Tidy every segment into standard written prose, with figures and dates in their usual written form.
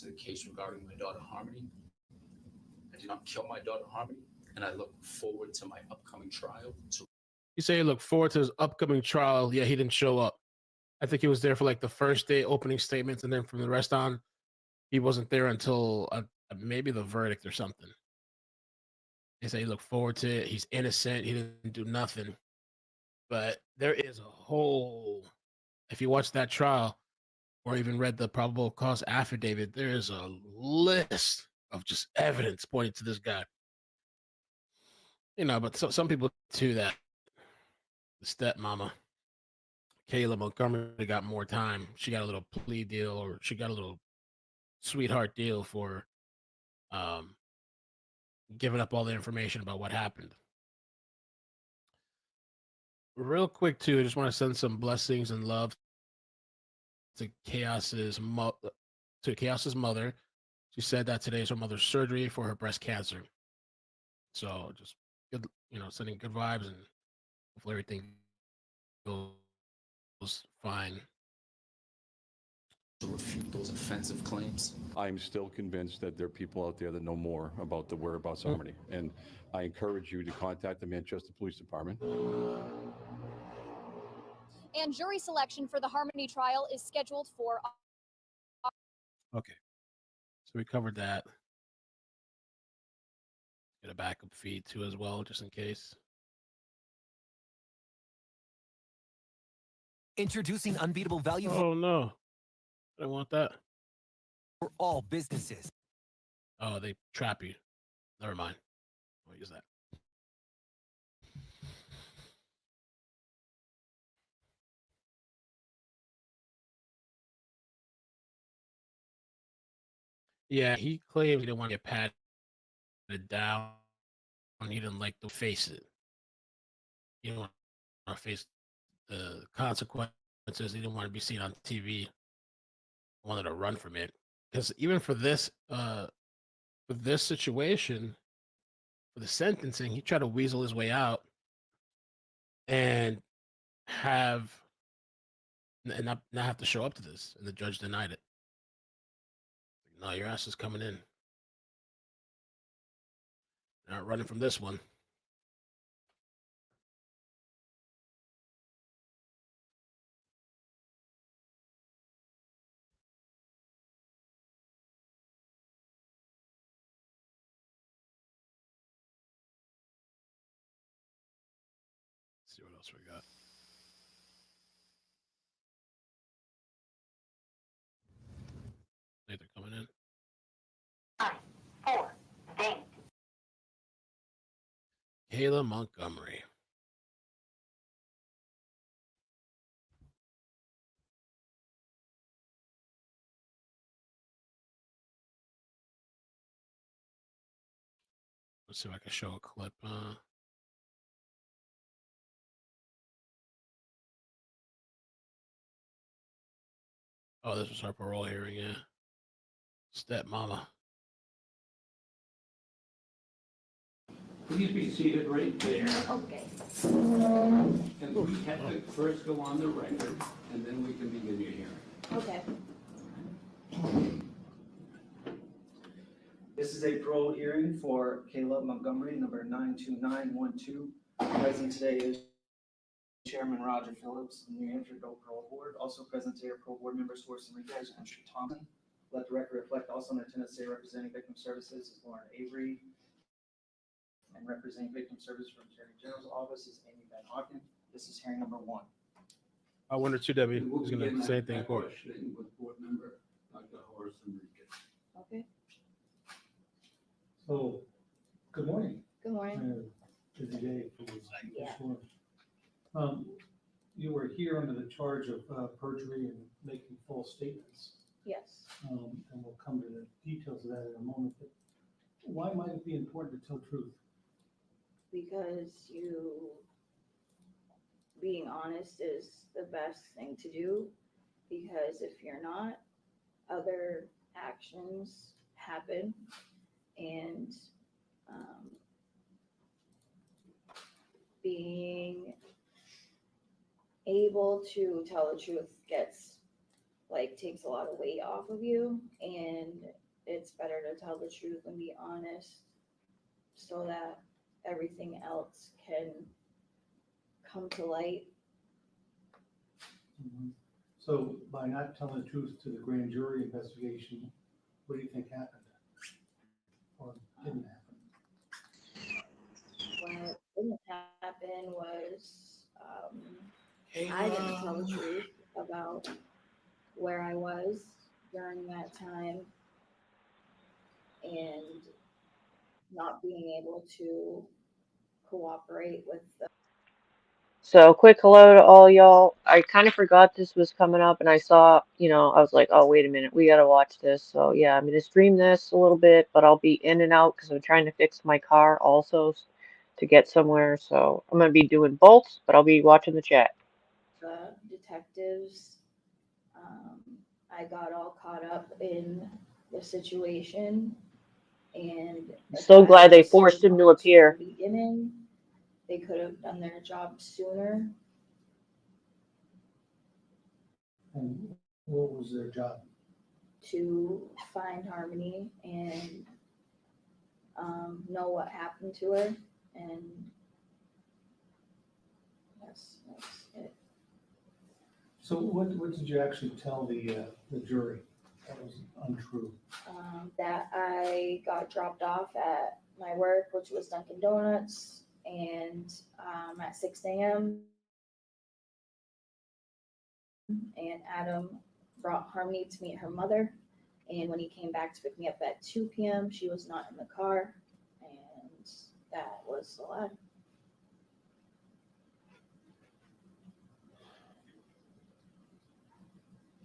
to the case regarding my daughter Harmony. I did not kill my daughter Harmony, and I look forward to my upcoming trial. You say you look forward to his upcoming trial. Yeah, he didn't show up. I think he was there for like the first day opening statements, and then from the rest on, he wasn't there until maybe the verdict or something. They say he looked forward to it. He's innocent. He didn't do nothing. But there is a whole, if you watch that trial or even read the probable cause affidavit, there is a list of just evidence pointing to this guy. You know, but some people too, that the stepmama, Kayla Montgomery, got more time. She got a little plea deal, or she got a little sweetheart deal for um, giving up all the information about what happened. Real quick, too, I just want to send some blessings and love to Chaos's mother. She said that today is her mother's surgery for her breast cancer. So just good, sending good vibes, and hopefully everything goes fine. To refute those offensive claims. I'm still convinced that there are people out there that know more about the whereabouts of Harmony, and I encourage you to contact the Manchester Police Department. And jury selection for the Harmony trial is scheduled for. Okay, so we covered that. Get a backup feed too as well, just in case. Introducing unbeatable value. Oh no, I don't want that. For all businesses. Oh, they trap you. Never mind. I'll use that. Yeah, he claimed he didn't want to get patted down. He didn't like to face it. He didn't want to face the consequences. He didn't want to be seen on TV. He wanted to run from it. Because even for this situation, for the sentencing, he tried to weasel his way out and not have to show up to this, and the judge denied it. No, your ass is coming in. You're not running from this one. Let's see what else we got. Think they're coming in. 4, date. Kayla Montgomery. Let's see if I can show a clip. Oh, this was her parole hearing, yeah. Stepmama. Please be seated right there. Okay. And we have to first go on the record, and then we can begin your hearing. Okay. This is a parole hearing for Kayla Montgomery, number 92912. Present today is Chairman Roger Phillips, New Hampshire Adult Parole Board. Also present today are parole board members Horst Enriquez and Street Thompson. Let the record reflect also in attendance today representing Victim Services is Lauren Avery. And representing Victim Services from Attorney General's Office is Amy Van Auken. This is hearing number 1. I wonder too, Debbie, And we'll who's going begin to say that anything in court. questioning with board member Dr. Horst Enriquez. Okay. So, good morning. Good morning. Busy day for this. Yeah. You were here under the charge of perjury and making false statements. Yes. And we'll come to the details of that in a moment. But why might it be important to tell truth? Because being honest is the best thing to do. Because if you're not, other actions happen, and being able to tell the truth takes a lot of weight off of you, and to tell the truth and be honest so that everything else can come to light. Mhm. So by not telling the truth to the grand jury investigation, what do you think happened? Or didn't happen? What didn't happen was I didn't tell the truth about where I was during that time and not being able to cooperate with the So, quick hello to all y'all. I kind of forgot this was coming up, and I saw, I was like, oh, wait a minute, we gotta watch this. So, yeah, I'm gonna stream this a little bit, but I'll be in and out because I'm trying to fix my car also to get somewhere. So, I'm gonna be doing both, but I'll be watching the chat. detectives. I got all caught up in the situation, and I'm if so I glad they listened forced him to from appear. the beginning, they could have done their job sooner. And what was their job? To find Harmony and know what happened to her, and that's it. So what did you actually tell the jury that was untrue? That I got dropped off at my work, which was Dunkin' Donuts, and at 6 a.m. and Adam brought Harmony to meet her mother. And when he came back to pick me up at 2 p.m., she was not in the car, and that was the lie.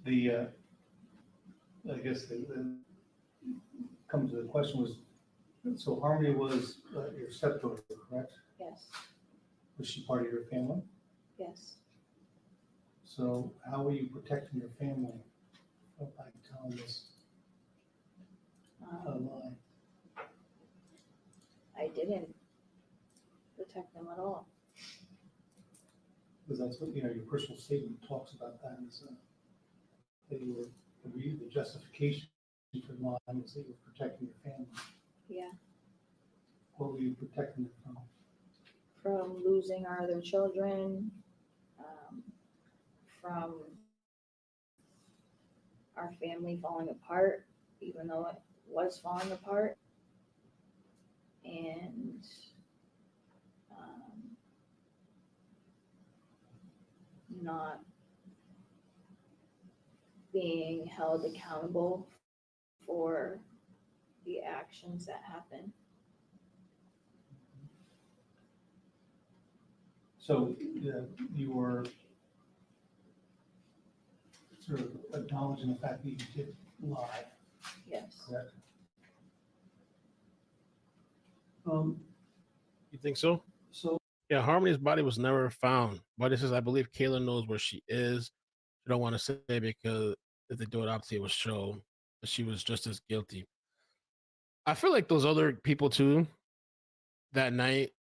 I guess comes to the question was, so Harmony was your stepdaughter, correct? Yes, Was she part of your family? yes. So how were you protecting your family by telling this lie? I didn't protect them at all. Because that's what, your personal statement talks about that is that you were, the justification for lying is that you were protecting your family. Yeah, What were you protecting them from? from losing our other children, from our family falling apart, even though it was falling apart, and not being held accountable for the actions that happen. So you were sort of acknowledging the fact that you did lie, Yes. correct? You think so? So Yeah, Harmony's body was never found. But it says, I believe Kayla knows where she is. I don't want to say because if they do an autopsy, it will show that she was just as guilty. I feel like those other people too, that night,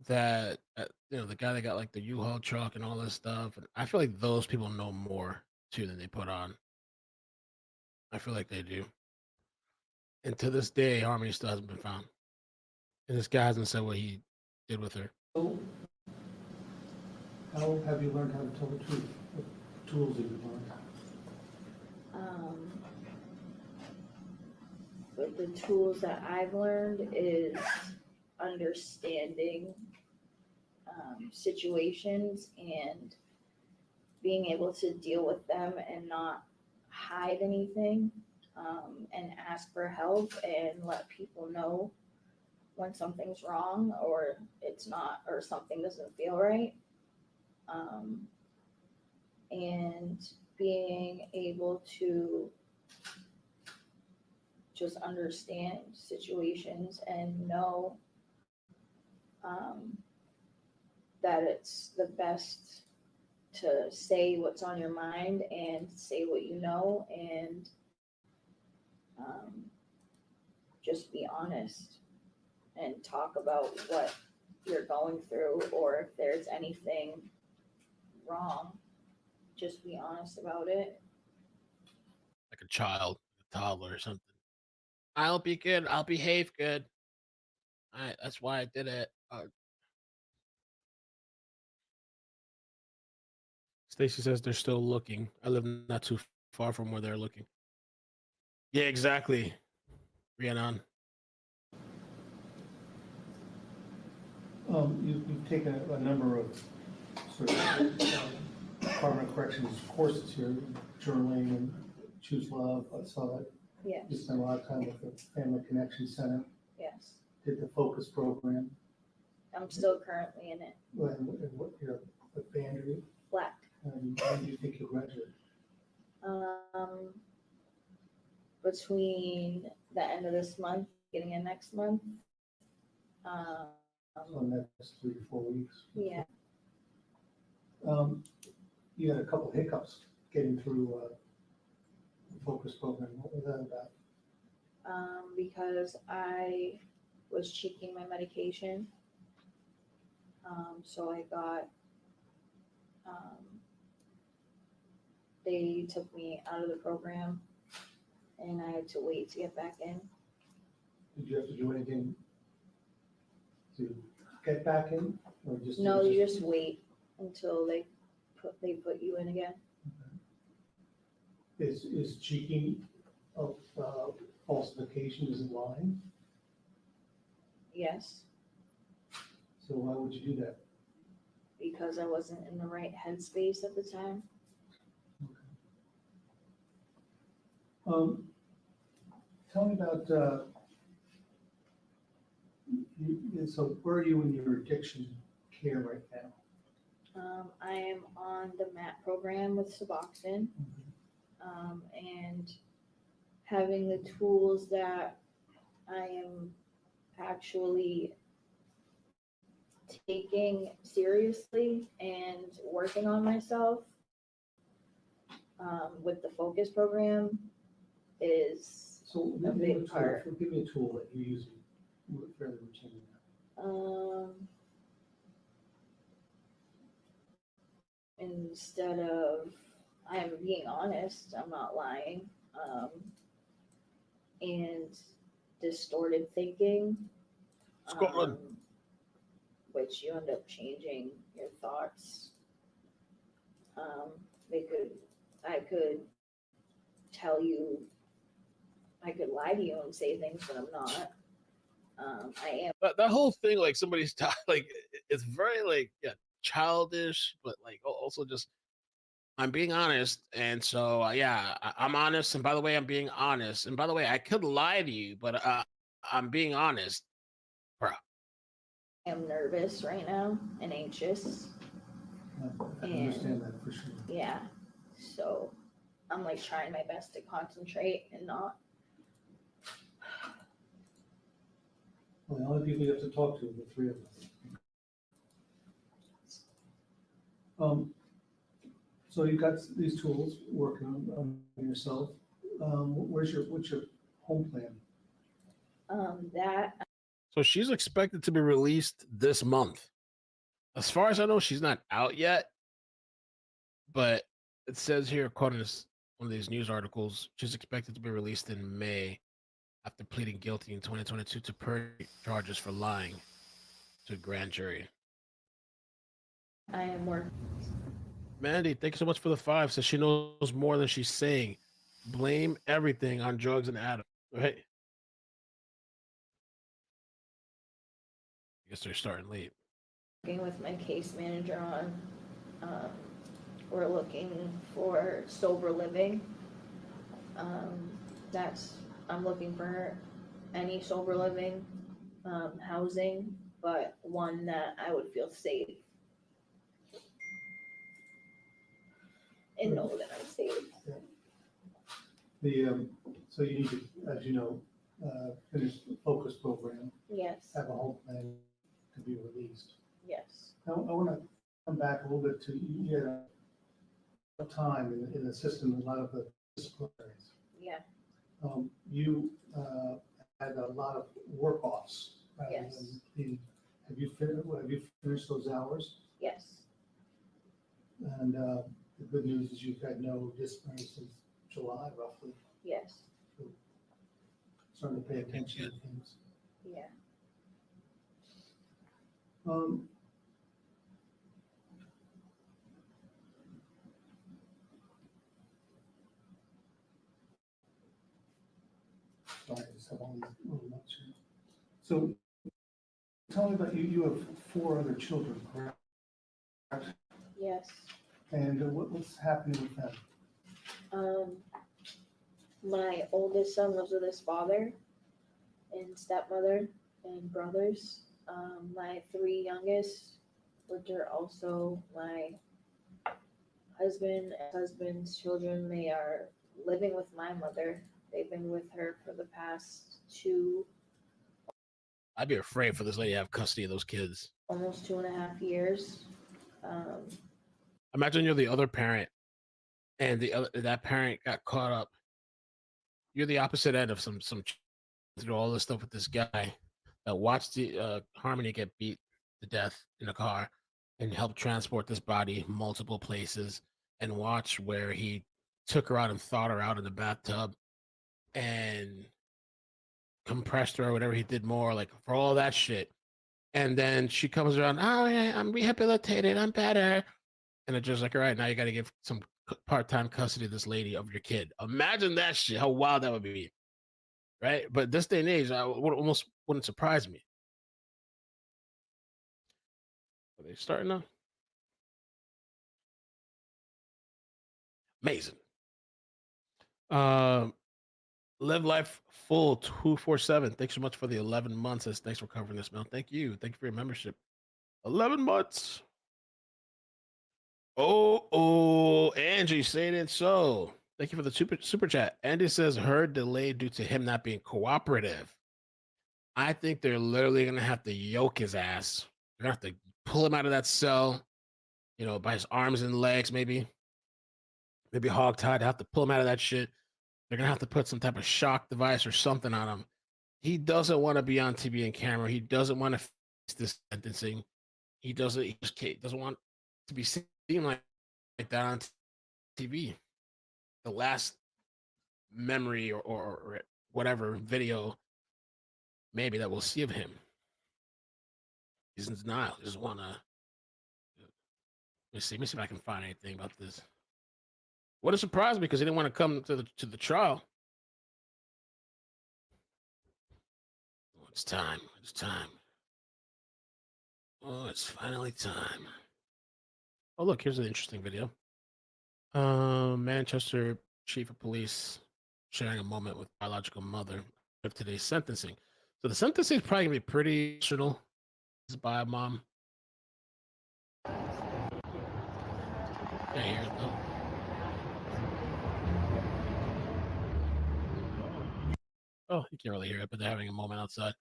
that the guy that got like the U-Haul truck and all this stuff, and I feel like those people know more too than they put on. I feel like they do. And to this day, Harmony still hasn't been found, and this guy hasn't said what he did with her. how have you learned how to tell the truth? What tools have you learned? But the tools that I've learned is understanding situations and being able to deal with them and not hide anything, and ask for help and let people know when something's wrong or it's not, or something doesn't feel right. And being able to just understand situations and know that it's the best to say what's on your mind and say what you know, and just be honest and talk about what you're going through, or if there's anything wrong, just be honest about it. Like a child, a toddler or something. I'll be good. I'll behave good. That's why I did it. Stacy says they're still looking. I live not too far from where they're looking. Yeah, exactly. Rhiannon. You've taken a number of sort of Department of Corrections courses here, journaling and Choose Love. I saw that you Yes, spent a lot of time with the Family Connection Center, yes. did the focus program. I'm still currently in it. And what band are you? Black. And when do you think you'll graduate? Between the end of this month, beginning of next month. So in the next 3 to 4 weeks. Yeah, You had a couple hiccups getting through the focus program. What was that about? because I was cheeking my medication. So I got, they took me out of the program and I had to wait to get back in. Did you have to do anything to get back in, or just? No, you just wait until they put you in again. Is cheeking of falsification, is it lying? Yes, So why would you do that? because I wasn't in the right headspace at the time. Tell me about, so where are you in your addiction care right now? I am on the MAT program with Suboxone, and having the tools that I am actually taking seriously and working on myself with the focus program is So a big part. give me a tool that you're using fairly routinely. Instead of, I'm being honest, I'm not lying, and distorted thinking, Scotland. which you end up changing your thoughts. I could tell you, I could lie to you and say things that I'm not. I am. That whole thing, like somebody's like, it's very like childish, but like also just I'm being honest, and so I'm honest. And by the way, I'm being honest. And by the way, I could lie to you, but I'm being honest, bro. I am nervous right now and anxious. I understand that for sure. Yeah, so I'm like trying my best to concentrate and not. Well, the only people you have to talk to are the three of us. So you've got these tools working on yourself. What's your home plan? That So she's expected to be released this month. As far as I know, she's not out yet. But it says here, according to one of these news articles, she's expected to be released in May after pleading guilty in 2022 to charges for lying to a grand jury. I am working. Mandy, thank you so much for the 5. Says she knows more than she's saying. Blame everything on drugs and Adam. Right? I guess they're starting late. Working with my case manager on, we're looking for sober living. I'm looking for any sober living housing, but one that I would feel safe and know that I'm safe. So you need to, as you know, finish the focus program, Yes, have a home plan to be released. yes, Now, I want to come back a little bit to, you had a time in the system, a lot of the disciplinaries. yeah, You had a lot of work-offs. rather Yes. than have you finished those hours? yes, And the good news is you've had no disciplinary since July, roughly. yes. starting to pay attention to things. Yeah. Sorry, I just have all these little notes here. So tell me about you. You have 4 other children, correct? Yes. And what's happening with them? My oldest son lives with his father and stepmother and brothers. My 3 youngest, which are also my husband's children, they are living with my mother. They've been with her for the past I'd be afraid for this lady to have custody of those kids. almost 2.5 years. Imagine you're the other parent, and that parent got caught up. You're the opposite end of some through all this stuff with this guy that watched the Harmony get beat to death in a car, and helped transport this body multiple places, and watch where he took her out and thawed her out in the bathtub, and compressed her or whatever he did more, like for all that shit. And then she comes around, oh yeah, I'm rehabilitated, I'm better. And it's just like, all right, now you got to give some part-time custody to this lady of your kid. Imagine that shit, how wild that would be, right? But this day and age, almost wouldn't surprise me. Are they starting now? Amazing. Live Life Full 247. Thanks so much for the 11 months. Thanks for covering this, man. Thank you. Thank you for your membership. 11 months. Angie, saying it so. Thank you for the super chat. Andy says her delayed due to him not being cooperative. I think they're literally going to have to yoke his ass. They're going to have to pull him out of that cell, by his arms and legs, maybe hogtied. Have to pull him out of that shit. They're going to have to put some type of shock device or something on him. He doesn't want to be on TV and camera. He doesn't want to face this sentencing. He doesn't want to be seen like that on TV. The last memory or whatever video maybe that we'll see of him. He's in denial. He doesn't want to. Let me see if I can find anything about this. What a surprise, because he didn't want to come to the trial. Oh, it's time. It's time. Oh, it's finally time. Oh, look, here's an interesting video. Manchester Chief of Police sharing a moment with biological mother of today's sentencing. So the sentencing is probably going to be pretty emotional. This bio mom. Yeah, here it goes. Oh, you can't really hear it, but they're having a moment outside.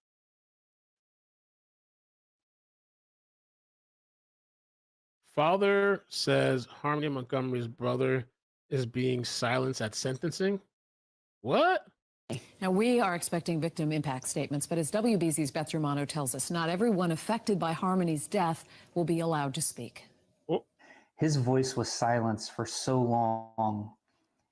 Father says Harmony Montgomery's brother is being silenced at sentencing. What? Now, we are expecting victim impact statements, but as WBZ's Beth Romano tells us, not everyone affected by Harmony's death will be allowed to speak. Oh. His voice was silenced for so long.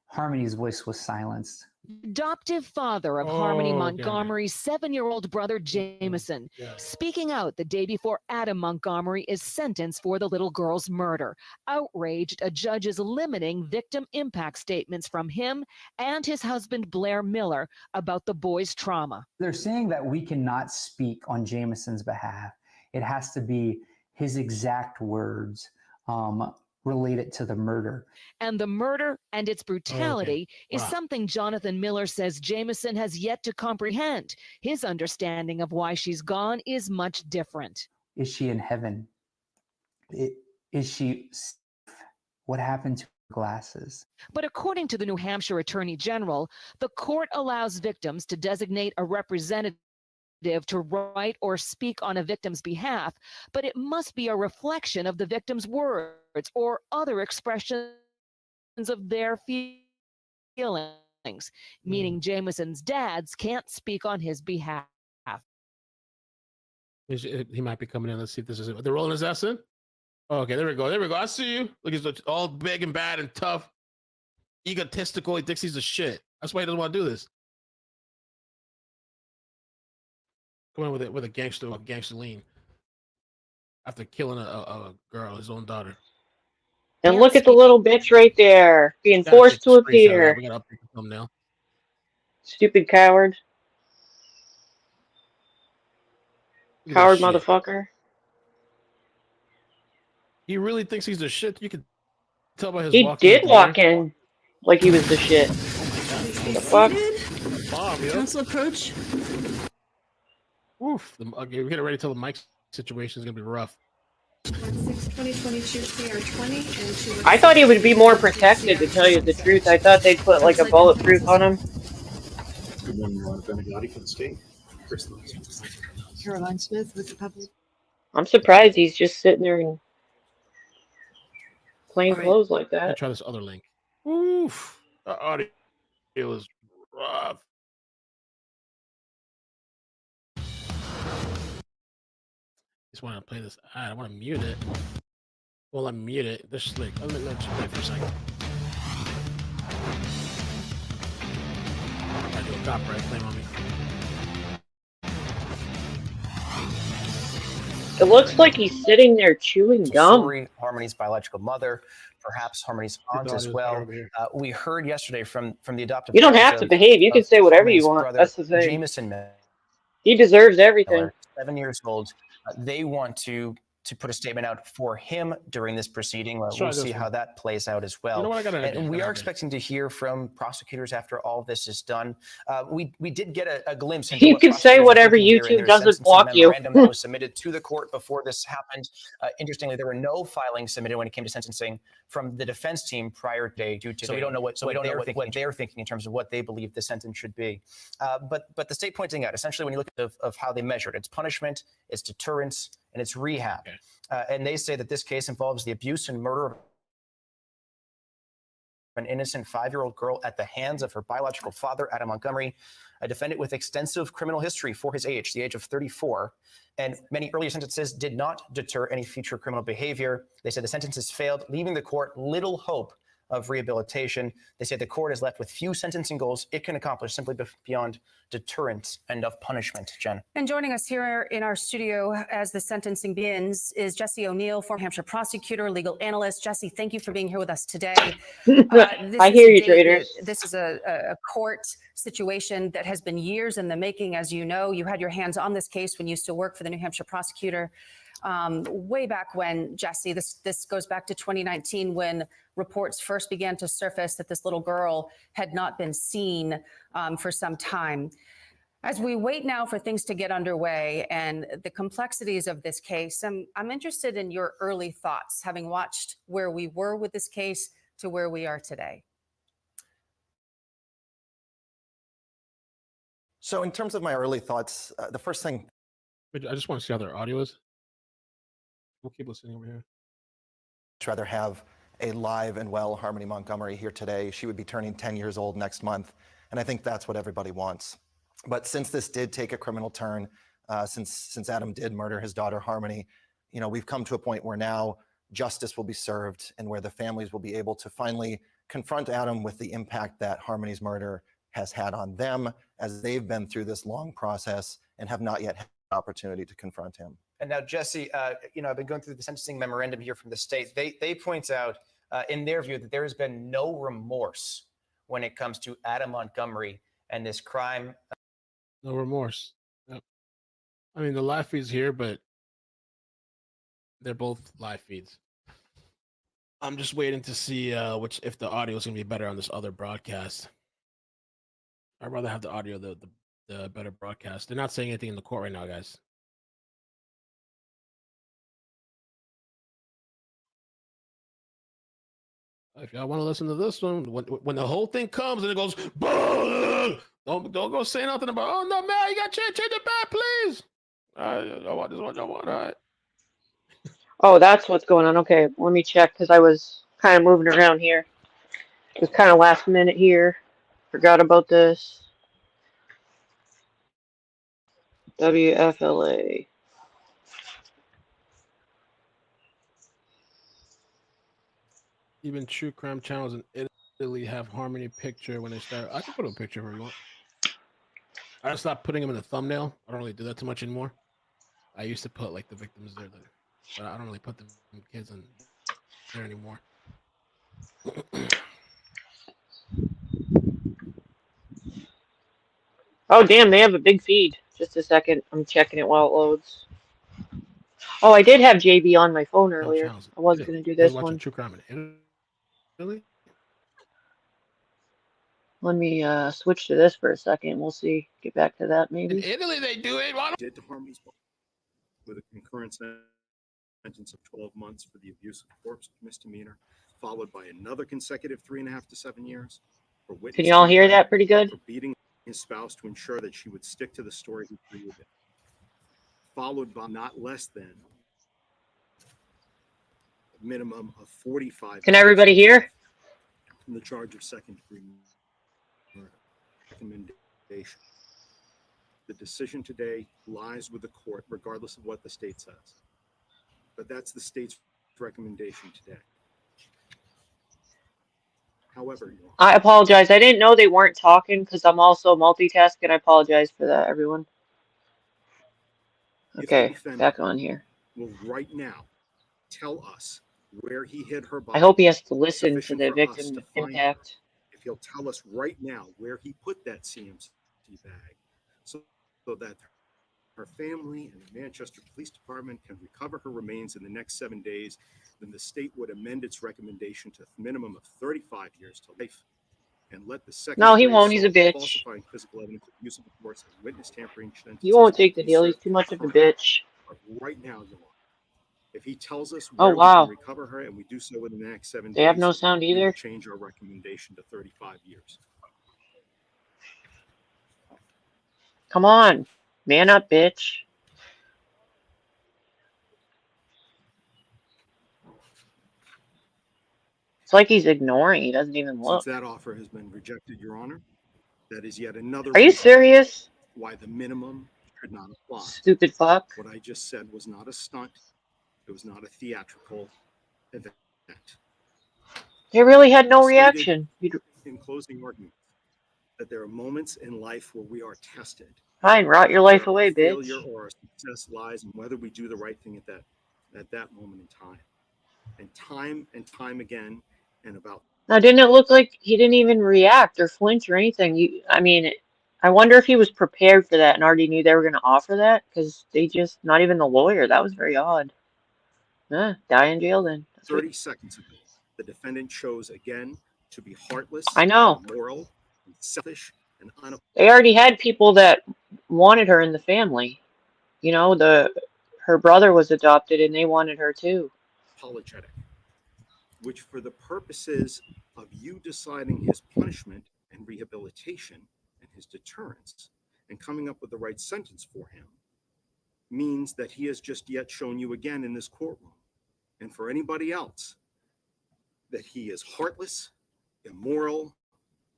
Harmony's voice was silenced. Adoptive father of Harmony Montgomery's 7-year-old brother Jameson, speaking out the day before Adam Montgomery is sentenced for the little girl's murder. Outraged, a judge is limiting victim impact statements from him and his husband Blair Miller about the boy's trauma. They're saying that we cannot speak on Jameson's behalf. It has to be his exact words related to the murder. And the murder and its brutality is something Jonathan Miller says Jameson has yet to comprehend. His understanding of why she's gone is much different. Is she in heaven? Is she safe? What happened to her glasses? But according to the New Hampshire Attorney General, the court allows victims to designate a representative to write or speak on a victim's behalf, but it must be a reflection of the victim's words or other expressions of their feelings, meaning Jameson's dads can't speak on his behalf. He might be coming in. Let's see if this is it. They're rolling his ass in? Oh, okay, there we go. There we go. I see you. Look, he's all big and bad and tough, egotistical. He thinks he's the shit. That's why he doesn't want to do this. Come in with a gangster lean after killing a girl, his own daughter. And look at the little bitch right there, being Gotta take forced a to screenshot of that. appear. We gotta update the thumbnail. Stupid coward. Look at Coward this shit. motherfucker. He really thinks he's the shit. You can tell by his He walk in did walk demeanor. in like he was the shit. What the fuck? Bomb, yo. Council approach. Oof. Okay, we get ready till the mic situation is gonna be rough. 2022 CR20 and I thought he would be more protected, to tell you the truth. I thought they'd put like a bulletproof on him. Good morning, Ron Benegatti for the state. Caroline Smith with the public. I'm surprised he's just sitting there in plain All right. clothes like Let me that. try this other link. Oof. The audio is rough. Just want to play this ad. I want to mute it. Well, I'm mute it. This link. Let me play for a second. I do a copyright claim on me. It looks like he's sitting there chewing gum. Story, Harmony's biological mother, perhaps Harmony's aunt as well. We heard yesterday from the adoptive. You don't have to behave. You can say whatever you want. That's the thing. Jameson, He deserves everything. 7 years old. They want to put a statement out for him during this proceeding. We'll see how that plays out as well. You know what, I got an idea. And we are expecting to hear from prosecutors after all this is done. We did get a glimpse into You what can say prosecutors are whatever thinking here in YouTube their doesn't sentencing block you. memorandum that was submitted to the court before this happened. Interestingly, there were no filings submitted when it came to sentencing from the defense team prior to due to. So we don't know what they're thinking in terms of what they believe the sentence should be. But the state pointing out, essentially, when you look at of how they measured, it's punishment, it's deterrence, and it's rehab. Okay. And they say that this case involves the abuse and murder of an innocent 5-year-old girl at the hands of her biological father, Adam Montgomery, a defendant with extensive criminal history for his age, the age of 34. And many earlier sentences did not deter any future criminal behavior. They said the sentences failed, leaving the court little hope of rehabilitation. They say the court is left with few sentencing goals it can accomplish simply beyond deterrence and of punishment. Jen. And joining us here in our studio as the sentencing begins is Jesse O'Neill, former Hampshire prosecutor, legal analyst. Jesse, thank you for being here with us today. I hear you, traders. This is a court situation that has been years in the making. As you know, you had your hands on this case when you used to work for the New Hampshire prosecutor. Way back when, Jesse, this goes back to 2019 when reports first began to surface that this little girl had not been seen for some time. As we wait now for things to get underway and the complexities of this case, I'm interested in your early thoughts, having watched where we were with this case to where we are today. So in terms of my early thoughts, the first thing. I just want to see how their audio is. We'll keep listening over here. I'd rather have a live and well Harmony Montgomery here today. She would be turning 10 years old next month. And I think that's what everybody wants. But since this did take a criminal turn, since Adam did murder his daughter Harmony, we've come to a point where now justice will be served and where the families will be able to finally confront Adam with the impact that Harmony's murder has had on them as they've been through this long process and have not yet had the opportunity to confront him. And now, Jesse, I've been going through the sentencing memorandum here from the state. They point out, in their view, that there has been no remorse when it comes to Adam Montgomery and this crime. No remorse. Yep. I mean, the live feed's here, but they're both live feeds. I'm just waiting to see if the audio is going to be better on this other broadcast. I'd rather have the audio, the better broadcast. They're not saying anything in the court right now, guys. If y'all want to listen to this one, when the whole thing comes and it goes, don't go say nothing about, oh no, man, you got to change it back, please. I want this one, y'all want, all right. Oh, that's what's going on. Okay, let me check because I was kind of moving around here. It was kind of last minute here. Forgot about this. WFLA. Even true crime channels in Italy have Harmony picture when they start. I can put a picture if you want. I stopped putting them in the thumbnail. I don't really do that too much anymore. I used to put like the victims there, but I don't really put the kids in there anymore. Oh, damn, they have a big feed. Just a second. I'm checking it while it loads. Oh, I did have JB on my phone earlier. Channels in I was Italy. going to do Are you this watching one. true crime in Italy? Let me switch to this for a second. We'll see. Get back to that In maybe. Italy, they do it. Why don't- Did to Harmony's mom with a concurrent sentence of 12 months for the abuse of corpse misdemeanor, followed by another consecutive 3.5 to 7 years for Can witness y'all hear tampering, that pretty good? for beating his spouse to ensure that she would stick to the story he created, followed by not less than a minimum of 45 Can years everybody to hear? life from the charge of second-degree murder. Recommendation. The decision today lies with the court, regardless of what the state says. But that's the state's recommendation today. However, Your Honor, I apologize. I didn't know they weren't talking because I'm also multitasking. I apologize for that, everyone. if the Okay, defendant back on here. will right now tell us where he hid her I hope body, he has to listen to sufficient the for us to victim find her. impact. If he'll tell us right now where he put that CMC bag, so that her family and the Manchester Police Department can recover her remains in the next 7 days, then the state would amend its recommendation to a minimum of 35 years to life and let the No, he second-degree won't. He's a assault, bitch. falsifying physical evidence, use of force, and witness tampering He sentences won't take the be deal. He's served too much of a concurrently. bitch. But right now, Your Honor, if he tells us Oh, where we can wow. recover her and we do so within the next 7 They have days, no sound we will either? change our recommendation to 35 years. Come on. Man up, bitch. It's like he's ignoring. He doesn't even Since look. that offer has been rejected, Your Honor, that is yet another Are you reason serious? why the minimum should not apply. Stupid fuck. What I just said was not a stunt. It was not a theatrical event. They really had no I stated reaction. in closing arguments that there are moments in life where we are tested. Fine, rot your Where life our away, failure bitch. or our success lies in whether we do the right thing at that moment in time. And time again, and about Now, didn't it look like he didn't even react or flinch or anything? I mean, I wonder if he was prepared for that and already knew they were going to offer that because they just, not even the lawyer. That was very odd. Die in jail then. That's what, 30 seconds ago, the defendant chose again to be heartless, I know. and immoral, and selfish, and They already had people that wanted her in the family. You know, her brother was adopted and they wanted her too. unapologetic, which for the purposes of you deciding his punishment and rehabilitation and his deterrence and coming up with the right sentence for him means that he has just yet shown you again in this courtroom, and for anybody else, that he is heartless, immoral,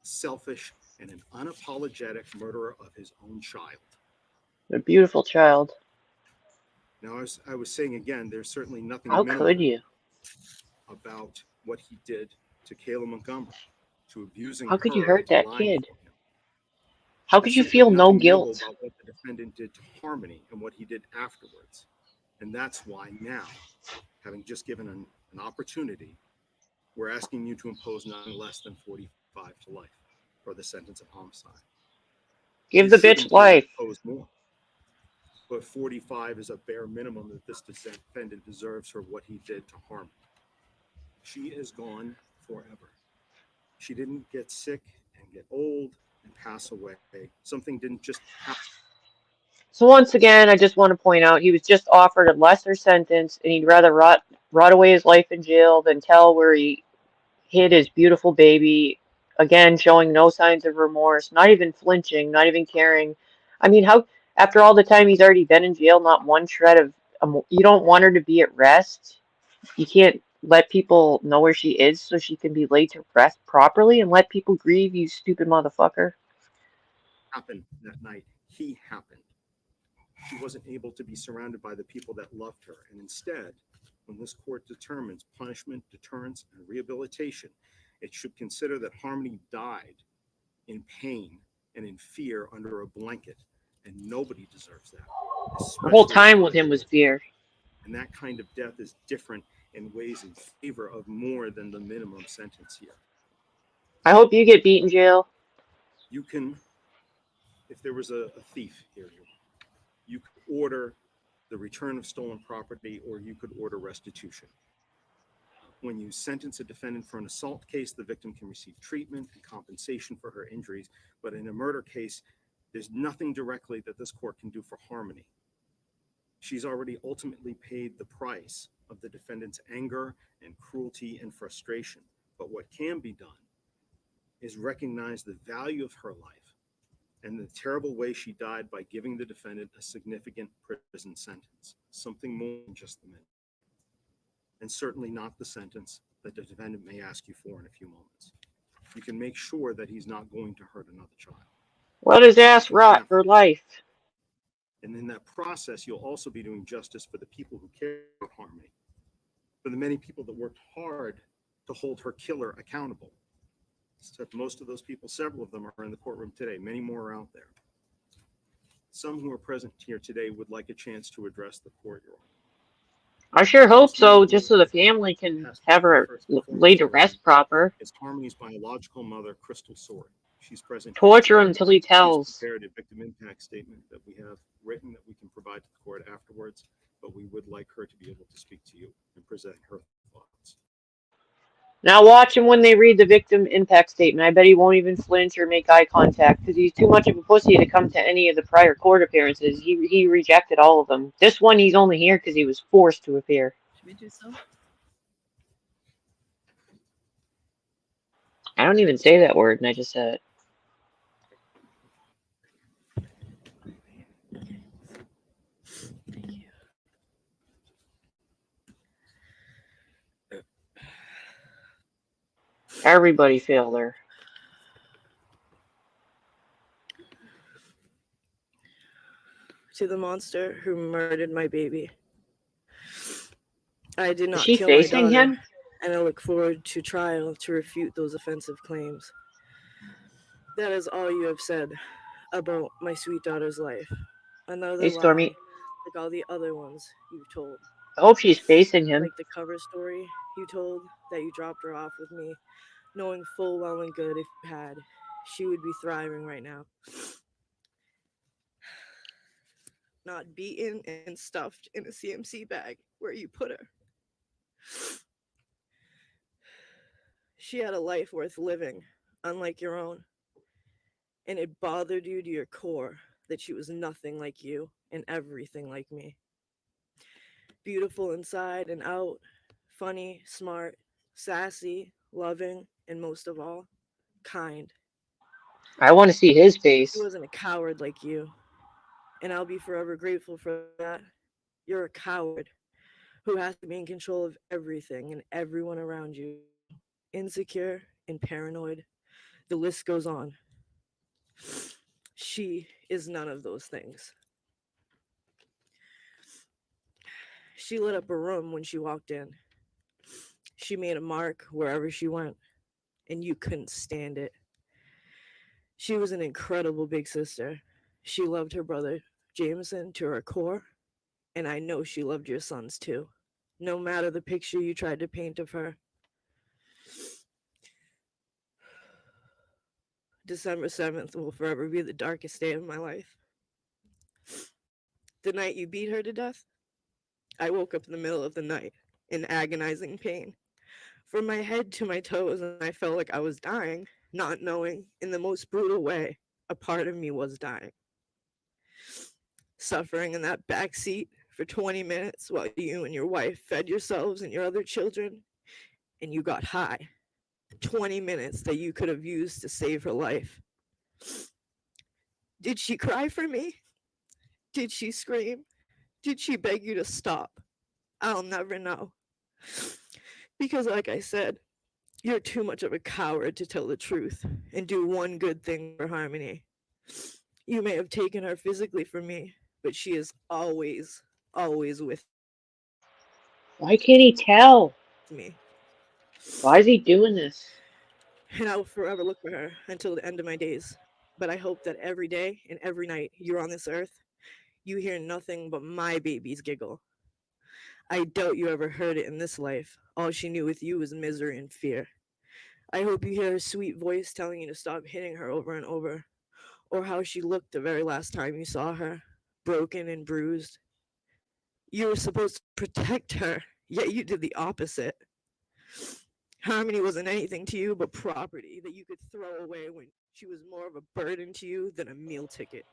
selfish, and an unapologetic murderer of his own child. A beautiful child. Now, I was saying again, there's certainly nothing How minimal could you? about what he did to Kayla Montgomery, to abusing How could you her hurt and to that lying kid? for him. How There's could you simply feel no nothing minimal guilt? about what the defendant did to Harmony and what he did afterwards. And that's why now, having just given an opportunity, we're asking you to impose nothing less than 45 to life for the sentence of homicide. Give You the should bitch indeed life. impose more. But 45 is a bare minimum that this defendant deserves for what he did to Harmony. She is gone forever. She didn't get sick and get old and pass away. Something didn't just happen. So once again, I just want to point out he was just offered a lesser sentence and he'd rather rot away his life in jail than tell where he hid his beautiful baby. Again, showing no signs of remorse, not even flinching, not even caring. I mean, how, after all the time he's already been in jail, not one shred of, you don't want her to be at rest? You can't let people know where she is so she can be laid to rest properly and let people grieve, you stupid motherfucker? Happened that night. He happened. She wasn't able to be surrounded by the people that loved her. And instead, when this court determines punishment, deterrence, and rehabilitation, it should consider that Harmony died in pain and in fear under a blanket. And nobody deserves that. The whole especially time a with him was fear. And that kind of death is different and weighs in favor of more than the minimum sentence here. I hope you get beat in jail. You can, if there was a thief here, you could order the return of stolen property, or you could order restitution. When you sentence a defendant for an assault case, the victim can receive treatment and compensation for her injuries. But in a murder case, there's nothing directly that this court can do for Harmony. She's already ultimately paid the price of the defendant's anger and cruelty and frustration. But what can be done is recognize the value of her life and the terrible way she died by giving the defendant a significant prison sentence, something more than just the minute, and certainly not the sentence that the defendant may ask you for in a few moments. You can make sure that he's not going to hurt another child. Let his ass rot for life. And in that process, you'll also be doing justice for the people who care for Harmony, for the many people that worked hard to hold her killer accountable. Except most of those people, several of them are in the courtroom today. Many more are out there. Some who are present here today would like a chance to address the court, Your Honor. I sure hope so, just so the family can have her laid to rest proper. It's Harmony's biological mother, Crystal Sword. She's present. Torture him until he tells. She's prepared a victim impact statement that we have written that we can provide to the court afterwards, but we would like her to be able to speak to you and present her thoughts. Now watch him when they read the victim impact statement. I bet he won't even flinch or make eye contact because he's too much of a pussy to come to any of the prior court appearances. He rejected all of them. This one, he's only here because he was forced to appear. Should we do so? I don't even say that word, and I just said it. Everybody failed her. To the monster who murdered my baby. I did not Is she kill facing my daughter, him? and I look forward to trial to refute those offensive claims. That is all you have said about my sweet daughter's life. Another Hey, Stormy. lie, like all the other ones you've told. I hope she's facing him. Like the cover story you told that you dropped her off with me, knowing full well and good if you had, she would be thriving right now. Not beaten and stuffed in a CMC bag where you put her. She had a life worth living, unlike your own. And it bothered you to your core that she was nothing like you and everything like me. Beautiful inside and out, funny, smart, sassy, loving, and most of all, kind. I want to see his face. She wasn't a coward like you, and I'll be forever grateful for that. You're a coward who has to be in control of everything and everyone around you. Insecure and paranoid. The list goes on. She is none of those things. She lit up a room when she walked in. She made a mark wherever she went, and you couldn't stand it. She was an incredible big sister. She loved her brother, Jameson, to her core, and I know she loved your sons too, no matter the picture you tried to paint of her. December 7th will forever be the darkest day of my life. The night you beat her to death, I woke up in the middle of the night in agonizing pain. From my head to my toes, and I felt like I was dying, not knowing, in the most brutal way, a part of me was dying. Suffering in that back seat for 20 minutes while you and your wife fed yourselves and your other children, and you got high. 20 minutes that you could have used to save her life. Did she cry for me? Did she scream? Did she beg you to stop? I'll never know. Because like I said, you're too much of a coward to tell the truth and do one good thing for Harmony. You may have taken her physically from me, but she is always, always with Why can't he tell? me. Why is he doing this? And I will forever look for her until the end of my days. But I hope that every day and every night you're on this earth, you hear nothing but my baby's giggle. I doubt you ever heard it in this life. All she knew with you was misery and fear. I hope you hear her sweet voice telling you to stop hitting her over and over, or how she looked the very last time you saw her, broken and bruised. You were supposed to protect her, yet you did the opposite. Harmony wasn't anything to you but property that you could throw away when she was more of a burden to you than a meal ticket.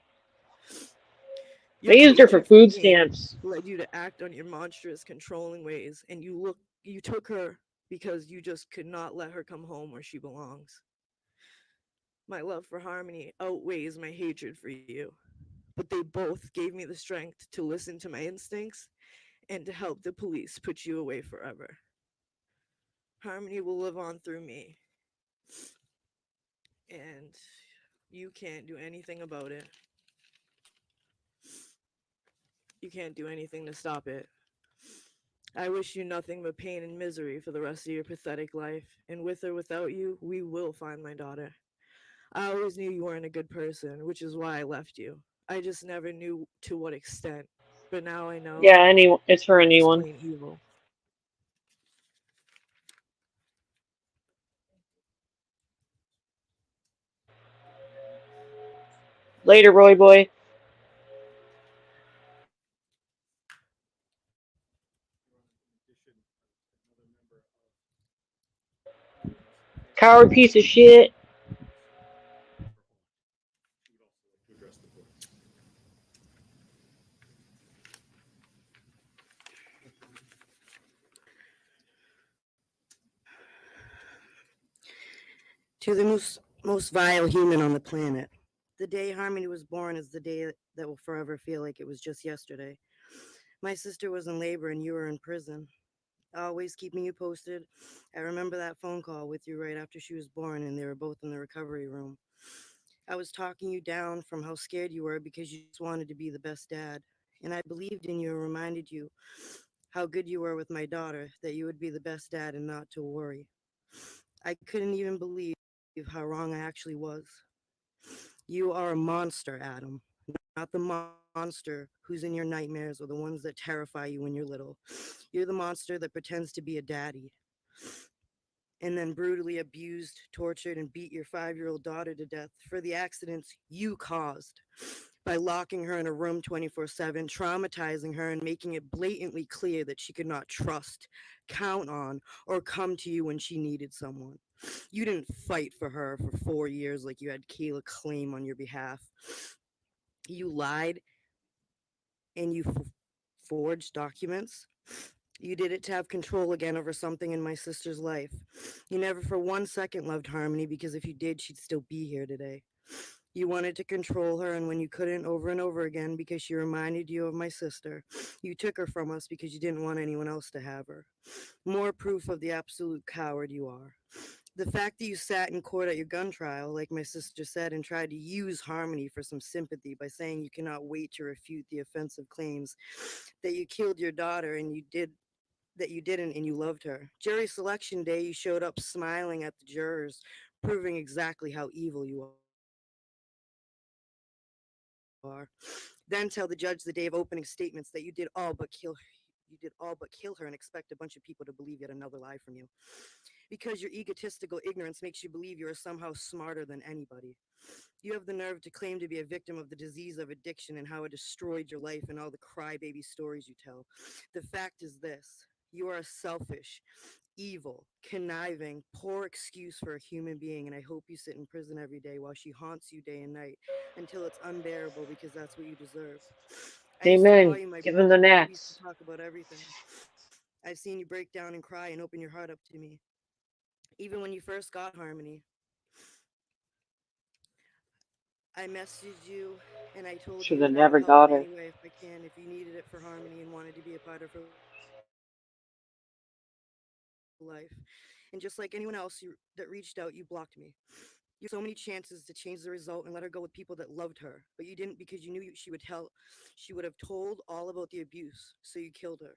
Your They used her for hatred for food me stamps. led you to act on your monstrous, controlling ways, and you took her because you just could not let her come home where she belongs. My love for Harmony outweighs my hatred for you, but they both gave me the strength to listen to my instincts and to help the police put you away forever. Harmony will live on through me, and you can't do anything about it. You can't do anything to stop it. I wish you nothing but pain and misery for the rest of your pathetic life, and with or without you, we will find my daughter. I always knew you weren't a good person, which is why I left you. I just never knew to what extent. But now I know Yeah, it's for you're just anyone. plain evil. Later, Roy boy. Coward piece of shit. To the most vile human on the planet. The day Harmony was born is the day that will forever feel like it was just yesterday. My sister was in labor and you were in prison. Always keeping you posted. I remember that phone call with you right after she was born and they were both in the recovery room. I was talking you down from how scared you were because you just wanted to be the best dad. And I believed in you and reminded you how good you were with my daughter, that you would be the best dad and not to worry. I couldn't even believe how wrong I actually was. You are a monster, Adam, not the monster who's in your nightmares or the ones that terrify you when you're little. You're the monster that pretends to be a daddy and then brutally abused, tortured, and beat your 5-year-old daughter to death for the accidents you caused by locking her in a room 24/7, traumatizing her, and making it blatantly clear that she could not trust, count on, or come to you when she needed someone. You didn't fight for her for 4 years like you had Kayla claim on your behalf. You lied and you forged documents. You did it to have control again over something in my sister's life. You never for 1 second loved Harmony because if you did, she'd still be here today. You wanted to control her, and when you couldn't, over and over again because she reminded you of my sister, you took her from us because you didn't want anyone else to have her. More proof of the absolute coward you are. The fact that you sat in court at your gun trial, like my sister said, and tried to use Harmony for some sympathy by saying you cannot wait to refute the offensive claims that you killed your daughter and you didn't and you loved her. Jury selection day, you showed up smiling at the jurors, proving exactly how evil you are. Then tell the judge the day of opening statements that you did all but kill her and expect a bunch of people to believe yet another lie from you. Because your egotistical ignorance makes you believe you are somehow smarter than anybody. You have the nerve to claim to be a victim of the disease of addiction and how it destroyed your life and all the crybaby stories you tell. The fact is this: you are a selfish, evil, conniving, poor excuse for a human being, and I hope you sit in prison every day while she haunts you day and night until it's unbearable because that's what you deserve. I used to call Amen. you my Give him the brother. We used to nats. talk about everything. I've seen you break down and cry and open your heart up to me. Even when you first got Harmony, I messaged you and I told Should you have I would never help got in her. any way if I can, if you needed it for Harmony and wanted to be a part of her life. And just like anyone else that reached out, you blocked me. You had so many chances to change the result and let her go with people that loved her, but you didn't because you knew she would have told all about the abuse, so you killed her.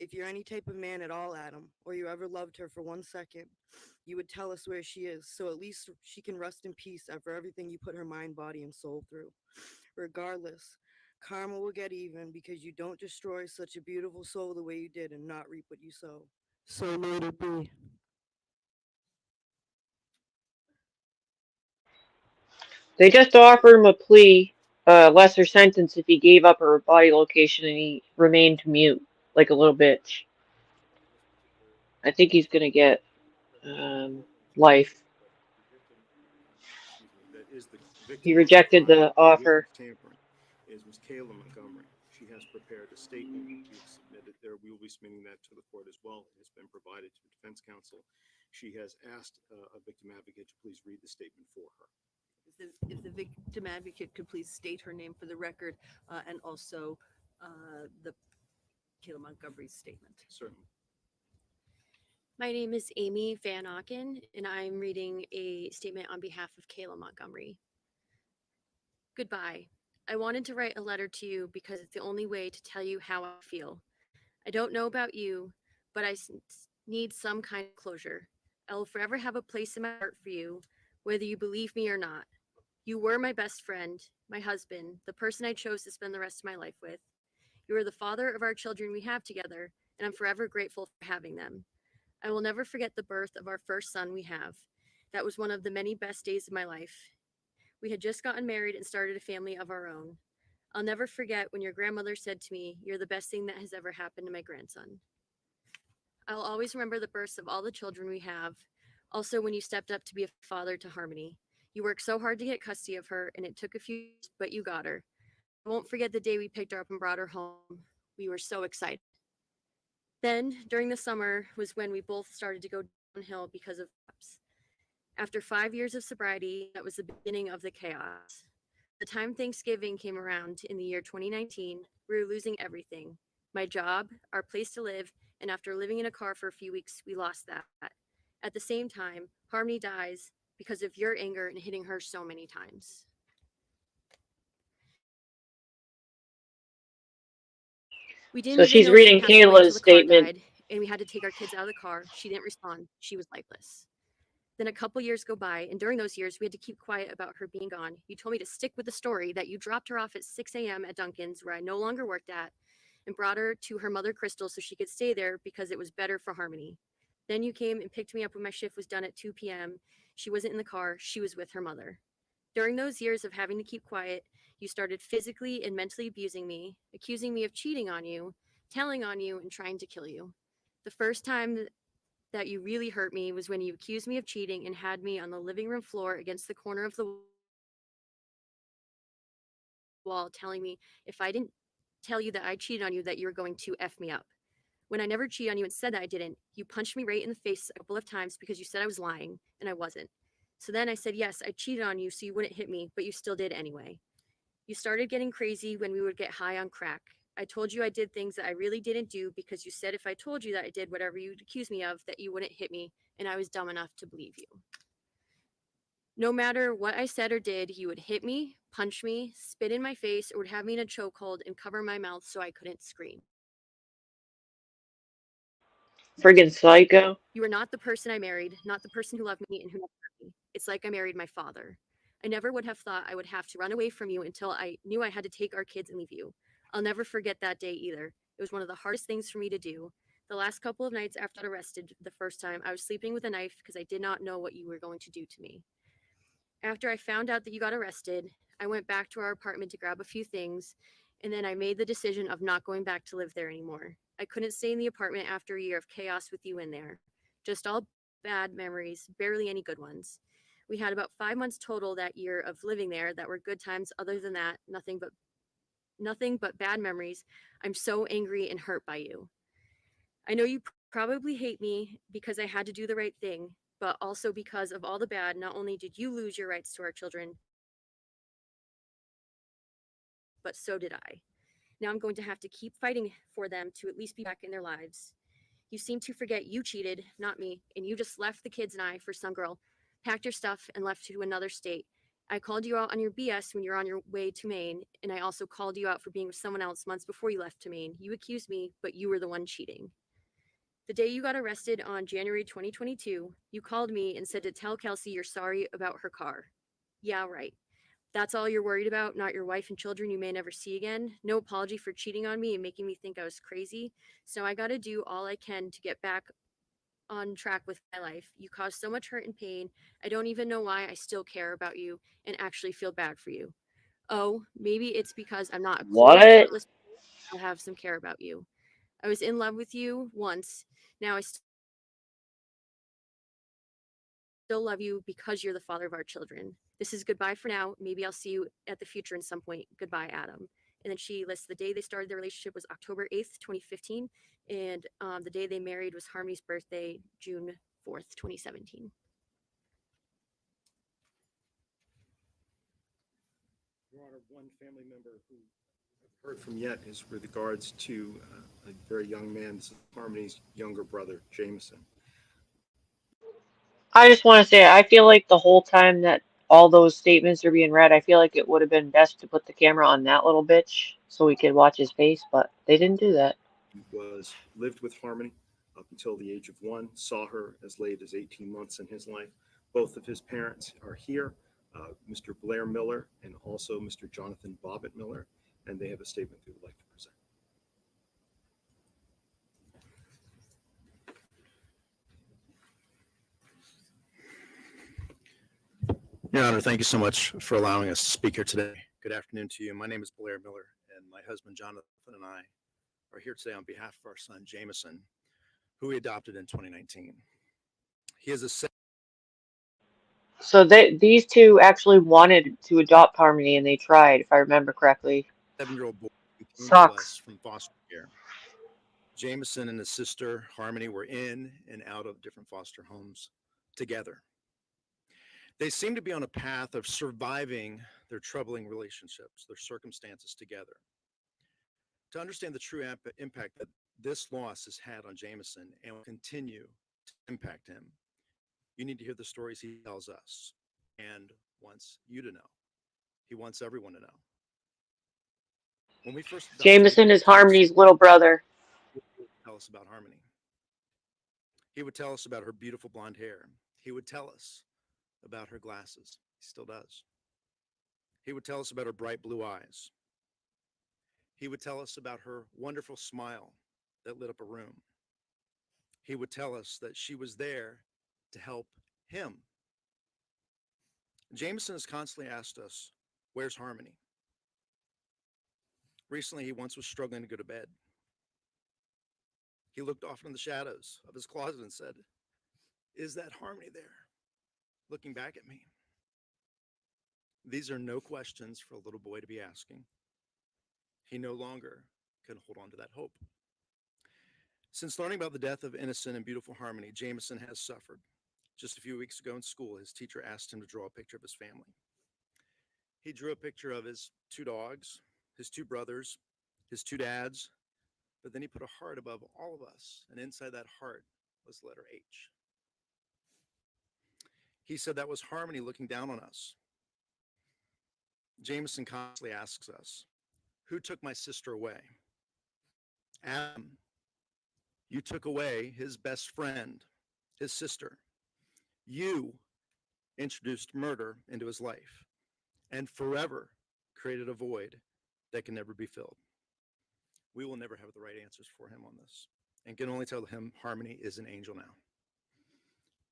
If you're any type of man at all, Adam, or you ever loved her for 1 second, you would tell us where she is, so at least she can rest in peace after everything you put her mind, body, and soul through. Regardless, karma will get even because you don't destroy such a beautiful soul the way you did and not reap what you sow. So may it be. They just offered him a plea, lesser sentence if he gave up her body location and he remained mute, like a little bitch. I think he's gonna get life. That is the He victim of the rejected crime the with offer. tampering was Kayla Montgomery. She has prepared a statement. We've submitted there. We will be submitting that to the court as well. It has been provided to the defense counsel. She has asked a victim advocate to please read the statement for her. If the victim advocate could please state her name for the record and also the Kayla Montgomery's statement. Certainly. My name is Amy Van Auken, and I'm reading a statement on behalf of Kayla Montgomery. Goodbye. I wanted to write a letter to you because it's the only way to tell you how I feel. I don't know about you, but I need some kind of closure. I will forever have a place in my heart for you, whether you believe me or not. You were my best friend, my husband, the person I chose to spend the rest of my life with. You are the father of our children we have together, and I'm forever grateful for having them. I will never forget the birth of our first son we have. That was one of the many best days of my life. We had just gotten married and started a family of our own. I'll never forget when your grandmother said to me, "You're the best thing that has ever happened to my grandson." I'll always remember the births of all the children we have. Also, when you stepped up to be a father to Harmony. You worked so hard to get custody of her, and it took a few years, but you got her. I won't forget the day we picked her up and brought her home. We were so excited. Then, during the summer, was when we both started to go downhill because of PrEPs. After 5 years of sobriety, that was the beginning of the chaos. The time Thanksgiving came around in the year 2019, we were losing everything. My job, our place to live, and after living in a car for a few weeks, we lost that. At the same time, Harmony dies because of your anger and hitting her so many times. We didn't So even she's know she reading passed away until Kayla's the car statement. died, and we had to take our kids out of the car. She didn't respond. She was lifeless. Then a couple years go by, and during those years, we had to keep quiet about her being gone. You told me to stick with the story that you dropped her off at 6 a.m. at Dunkin's, where I no longer worked at, and brought her to her mother, Crystal, so she could stay there because it was better for Harmony. Then you came and picked me up when my shift was done at 2 p.m. She wasn't in the car. She was with her mother. During those years of having to keep quiet, you started physically and mentally abusing me, accusing me of cheating on you, telling on you, and trying to kill you. The first time that you really hurt me was when you accused me of cheating and had me on the living room floor against the corner of the wall, telling me if I didn't tell you that I cheated on you, that you were going to F me up. When I never cheated on you and said that I didn't, you punched me right in the face a couple of times because you said I was lying, and I wasn't. So then I said, yes, I cheated on you so you wouldn't hit me, but you still did anyway. You started getting crazy when we would get high on crack. I told you I did things that I really didn't do because you said if I told you that I did whatever you'd accuse me of, that you wouldn't hit me, and I was dumb enough to believe you. No matter what I said or did, you would hit me, punch me, spit in my face, or would have me in a chokehold and cover my mouth so I couldn't scream. Friggin' psycho. You are not the person I married, not the person who loved me and who never hurt me. It's like I married my father. I never would have thought I would have to run away from you until I knew I had to take our kids and leave you. I'll never forget that day either. It was one of the hardest things for me to do. The last couple of nights after I got arrested the first time, I was sleeping with a knife because I did not know what you were going to do to me. After I found out that you got arrested, I went back to our apartment to grab a few things, and then I made the decision of not going back to live there anymore. I couldn't stay in the apartment after a year of chaos with you in there. Just all bad memories, barely any good ones. We had about 5 months total that year of living there that were good times. Other than that, nothing but bad memories. I'm so angry and hurt by you. I know you probably hate me because I had to do the right thing, but also because of all the bad. Not only did you lose your rights to our children, but so did I. Now I'm going to have to keep fighting for them to at least be back in their lives. You seem to forget you cheated, not me, and you just left the kids and I for some girl, packed your stuff, and left to another state. I called you out on your BS when you're on your way to Maine, and I also called you out for being with someone else months before you left to Maine. You accused me, but you were the one cheating. The day you got arrested on January 2022, you called me and said to tell Kelsey you're sorry about her car. Yeah, right. That's all you're worried about, not your wife and children you may never see again. No apology for cheating on me and making me think I was crazy. So I got to do all I can to get back on track with my life. You caused so much hurt and pain. I don't even know why I still care about you and actually feel bad for you. Oh, maybe it's because I'm not a cold, What? heartless person. I have some care about you. I was in love with you once. Now I still love you because you're the father of our children. This is goodbye for now. Maybe I'll see you at the future in some point. Goodbye, Adam. And then she lists the day they started their relationship was October 8th, 2015. And the day they married was Harmony's birthday, June 4th, 2017. Your Honor, one family member who I've heard from yet is with regards to a very young man, Harmony's younger brother, Jameson. I just want to say, I feel like the whole time that all those statements are being read, I feel like it would have been best to put the camera on that little bitch so we could watch his face, but they didn't do that. He lived with Harmony up until the age of 1, saw her as late as 18 months in his life. Both of his parents are here, Mr. Blair Miller and also Mr. Jonathan Bobbitt Miller, and they have a statement they would like to present. Your Honor, thank you so much for allowing us to speak here today. Good afternoon to you. My name is Blair Miller, and my husband Jonathan and I are here today on behalf of our son Jameson, who we adopted in 2019. He is a So these two actually wanted to adopt Harmony and they tried, if I remember correctly. 7-year-old boy who came to Sucks. us from foster care. Jameson and his sister Harmony were in and out of different foster homes together. They seem to be on a path of surviving their troubling relationships, their circumstances together. To understand the true impact that this loss has had on Jameson and will continue to impact him, you need to hear the stories he tells us and wants you to know. He wants everyone to know. When we first adopted Jameson is Harmony's little brother. he would tell us about Harmony. He would tell us about her beautiful blonde hair. He would tell us about her glasses. He still does. He would tell us about her bright blue eyes. He would tell us about her wonderful smile that lit up a room. He would tell us that she was there to help him. Jameson has constantly asked us, where's Harmony? Recently, he once was struggling to go to bed. He looked off in the shadows of his closet and said, is that Harmony there? Looking back at me. These are no questions for a little boy to be asking. He no longer can hold on to that hope. Since learning about the death of innocent and beautiful Harmony, Jameson has suffered. Just a few weeks ago in school, his teacher asked him to draw a picture of his family. He drew a picture of his 2 dogs, his 2 brothers, his 2 dads, but then he put a heart above all of us, and inside that heart was the letter H. He said that was Harmony looking down on us. Jameson constantly asks us, who took my sister away? Adam. You took away his best friend, his sister. You introduced murder into his life and forever created a void that can never be filled. We will never have the right answers for him on this and can only tell him Harmony is an angel now.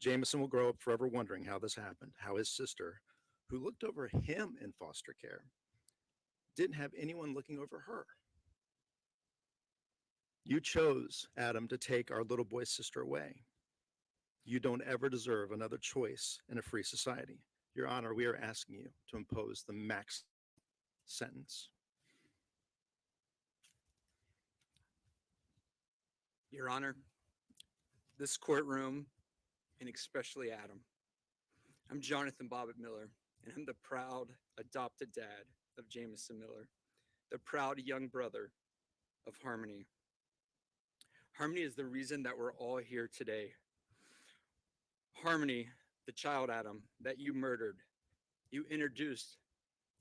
Jameson will grow up forever wondering how this happened, how his sister, who looked over him in foster care, didn't have anyone looking over her. You chose, Adam, to take our little boy's sister away. You don't ever deserve another choice in a free society. Your Honor, we are asking you to impose the max sentence. Your Honor, this courtroom, and especially Adam, I'm Jonathan Bobbitt Miller, and I'm the proud adopted dad of Jameson Miller, the proud young brother of Harmony. Harmony is the reason that we're all here today. Harmony, the child Adam, that you murdered, You introduced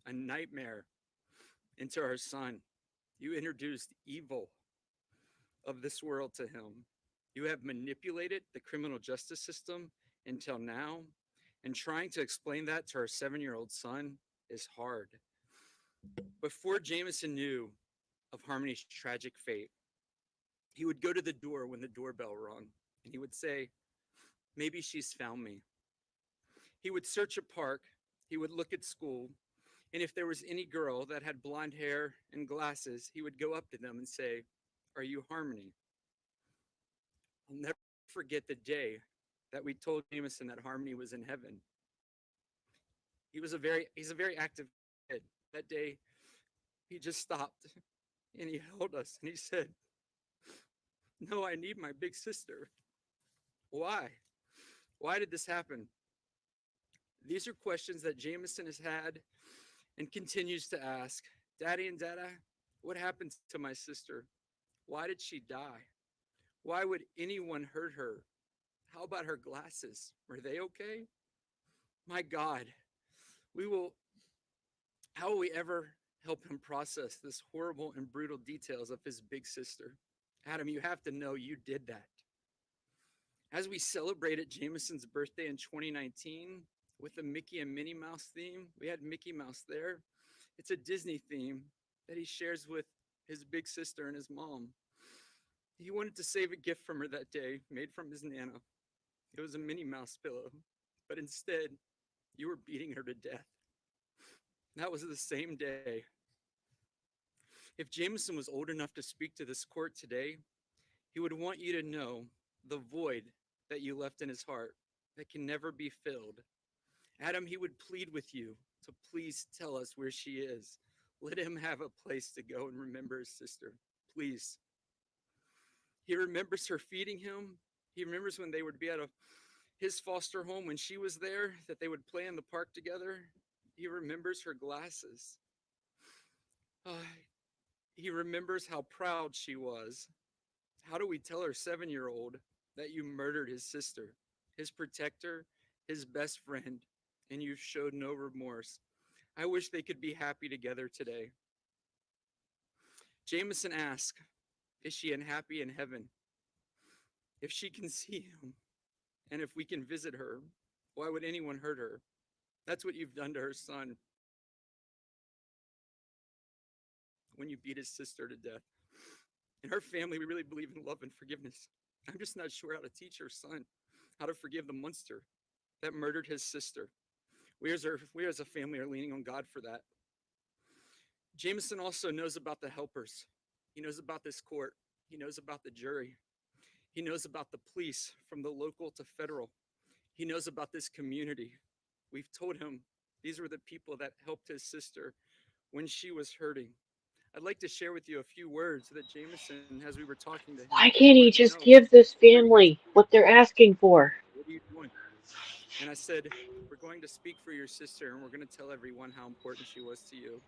a nightmare into our son. You introduced evil of this world to him. You have manipulated the criminal justice system until now, and trying to explain that to our 7-year-old son is hard. Before Jameson knew of Harmony's tragic fate, he would go to the door when the doorbell rung, and he would say, maybe she's found me. He would search a park, he would look at school, and if there was any girl that had blonde hair and glasses, he would go up to them and say, are you Harmony? I'll never forget the day that we told Jameson that Harmony was in heaven. He's a very active kid. That day, he just stopped and he held us and he said, no, I need my big sister. Why? Why did this happen? These are questions that Jameson has had and continues to ask. Daddy and Dada, what happened to my sister? Why did she die? Why would anyone hurt her? How about her glasses? Were they okay? My God, how will we ever help him process this horrible and brutal details of his big sister? Adam, you have to know you did that. As we celebrated Jameson's birthday in 2019 with the Mickey and Minnie Mouse theme, we had Mickey Mouse there. It's a Disney theme that he shares with his big sister and his mom. He wanted to save a gift from her that day, made from his Nana. It was a Minnie Mouse pillow, but instead, you were beating her to death. That was the same day. If Jameson was old enough to speak to this court today, he would want you to know the void that you left in his heart that can never be filled. Adam, he would plead with you to please tell us where she is. Let him have a place to go and remember his sister, please. He remembers her feeding him. He remembers when they would be at his foster home when she was there, that they would play in the park together. He remembers her glasses. He remembers how proud she was. How do we tell our 7-year-old that you murdered his sister, his protector, his best friend, and you showed no remorse? I wish they could be happy together today. Jameson asked, is she unhappy in heaven? If she can see him, and if we can visit her, why would anyone hurt her? That's what you've done to her son when you beat his sister to death. In her family, we really believe in love and forgiveness. I'm just not sure how to teach her son how to forgive the monster that murdered his sister. We as a family are leaning on God for that. Jameson also knows about the helpers. He knows about this court. He knows about the jury. He knows about the police from the local to federal. He knows about this community. We've told him these were the people that helped his sister when she was hurting. I'd like to share with you a few words that Jameson, as we were talking to him, Why can't he wanted to just know. give this family what they're asking for? What are you doing? And I said, we're going to speak for your sister and we're going to tell everyone how important she was to you.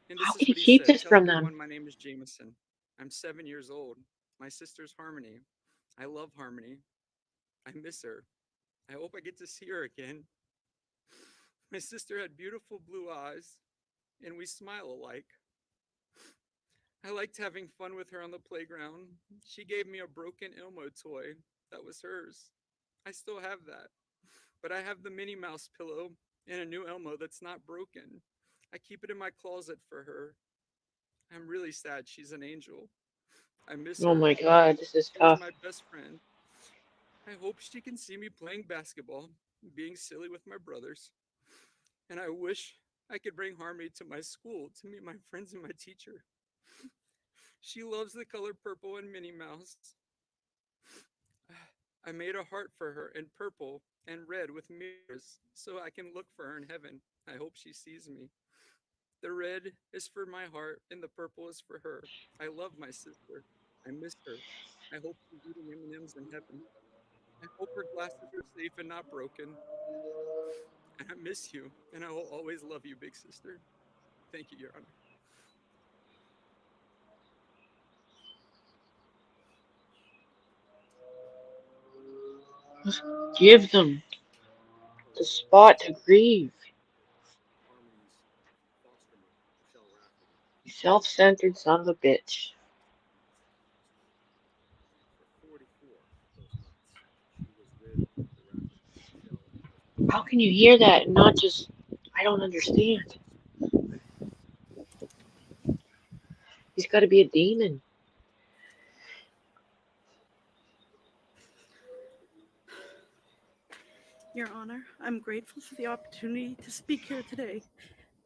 And this How is can he what he keep said. this Tell from everyone them? my name is Jameson. I'm 7 years old. My sister's Harmony. I love Harmony. I miss her. I hope I get to see her again. My sister had beautiful blue eyes and we smile alike. I liked having fun with her on the playground. She gave me a broken Elmo toy that was hers. I still have that, but I have the Minnie Mouse pillow and a new Elmo that's not broken. I keep it in my closet for her. I'm really sad she's an angel. I miss Oh her. my God, this is She was tough. my best friend. I hope she can see me playing basketball, being silly with my brothers. And I wish I could bring Harmony to my school to meet my friends and my teacher. She loves the color purple and Minnie Mouse. I made a heart for her in purple and red with mirrors so I can look for her in heaven. I hope she sees me. The red is for my heart and the purple is for her. I love my sister. I miss her. I hope she's eating M&Ms in heaven. I hope her glasses are safe and not broken. And I miss you, and I will always love you, big sister. Thank you, Your Honor. Just give them the spot to grieve. Self-centered son of a bitch. How can you hear that and not just, I don't understand. He's got to be a demon. Your Honor, I'm grateful for the opportunity to speak here today.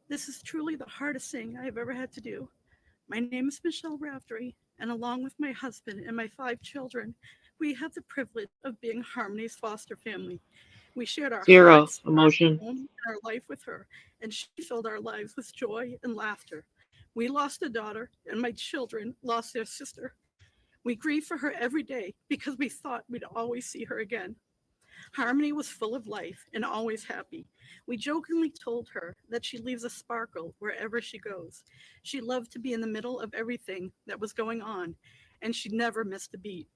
This is truly the hardest thing I have ever had to do. My name is Michelle Raftery, and along with my husband and my 5 children, we have the privilege of being Harmony's foster family. We shared our Zero hearts, our emotion. home, and our life with her, and she filled our lives with joy and laughter. We lost a daughter, and my children lost their sister. We grieve for her every day because we thought we'd always see her again. Harmony was full of life and always happy. We jokingly told her that she leaves a sparkle wherever she goes. She loved to be in the middle of everything that was going on, and she never missed a beat.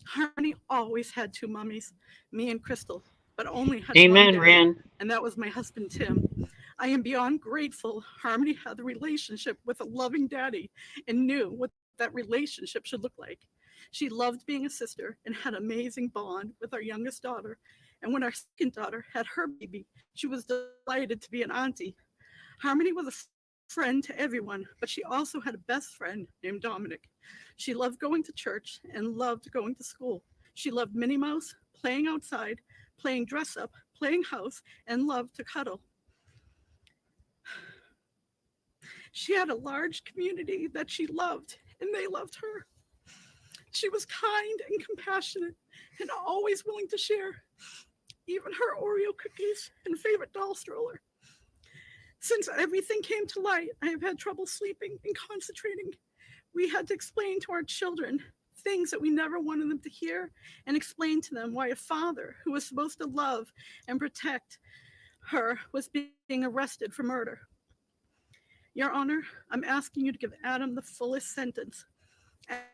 Harmony always had 2 mummies, me and Crystal, but only had one Amen, daddy, Ran. and that was my husband, Tim. I am beyond grateful Harmony had the relationship with a loving daddy and knew what that relationship should look like. She loved being a sister and had an amazing bond with our youngest daughter. And when our second daughter had her baby, she was delighted to be an auntie. Harmony was a friend to everyone, but she also had a best friend named Dominic. She loved going to church and loved going to school. She loved Minnie Mouse, playing outside, playing dress up, playing house, and loved to cuddle. She had a large community that she loved, and they loved her. She was kind and compassionate and always willing to share, even her Oreo cookies and favorite doll stroller. Since everything came to light, I have had trouble sleeping and concentrating. We had to explain to our children things that we never wanted them to hear and explain to them why a father who was supposed to love and protect her was being arrested for murder. Your Honor, I'm asking you to give Adam the fullest sentence.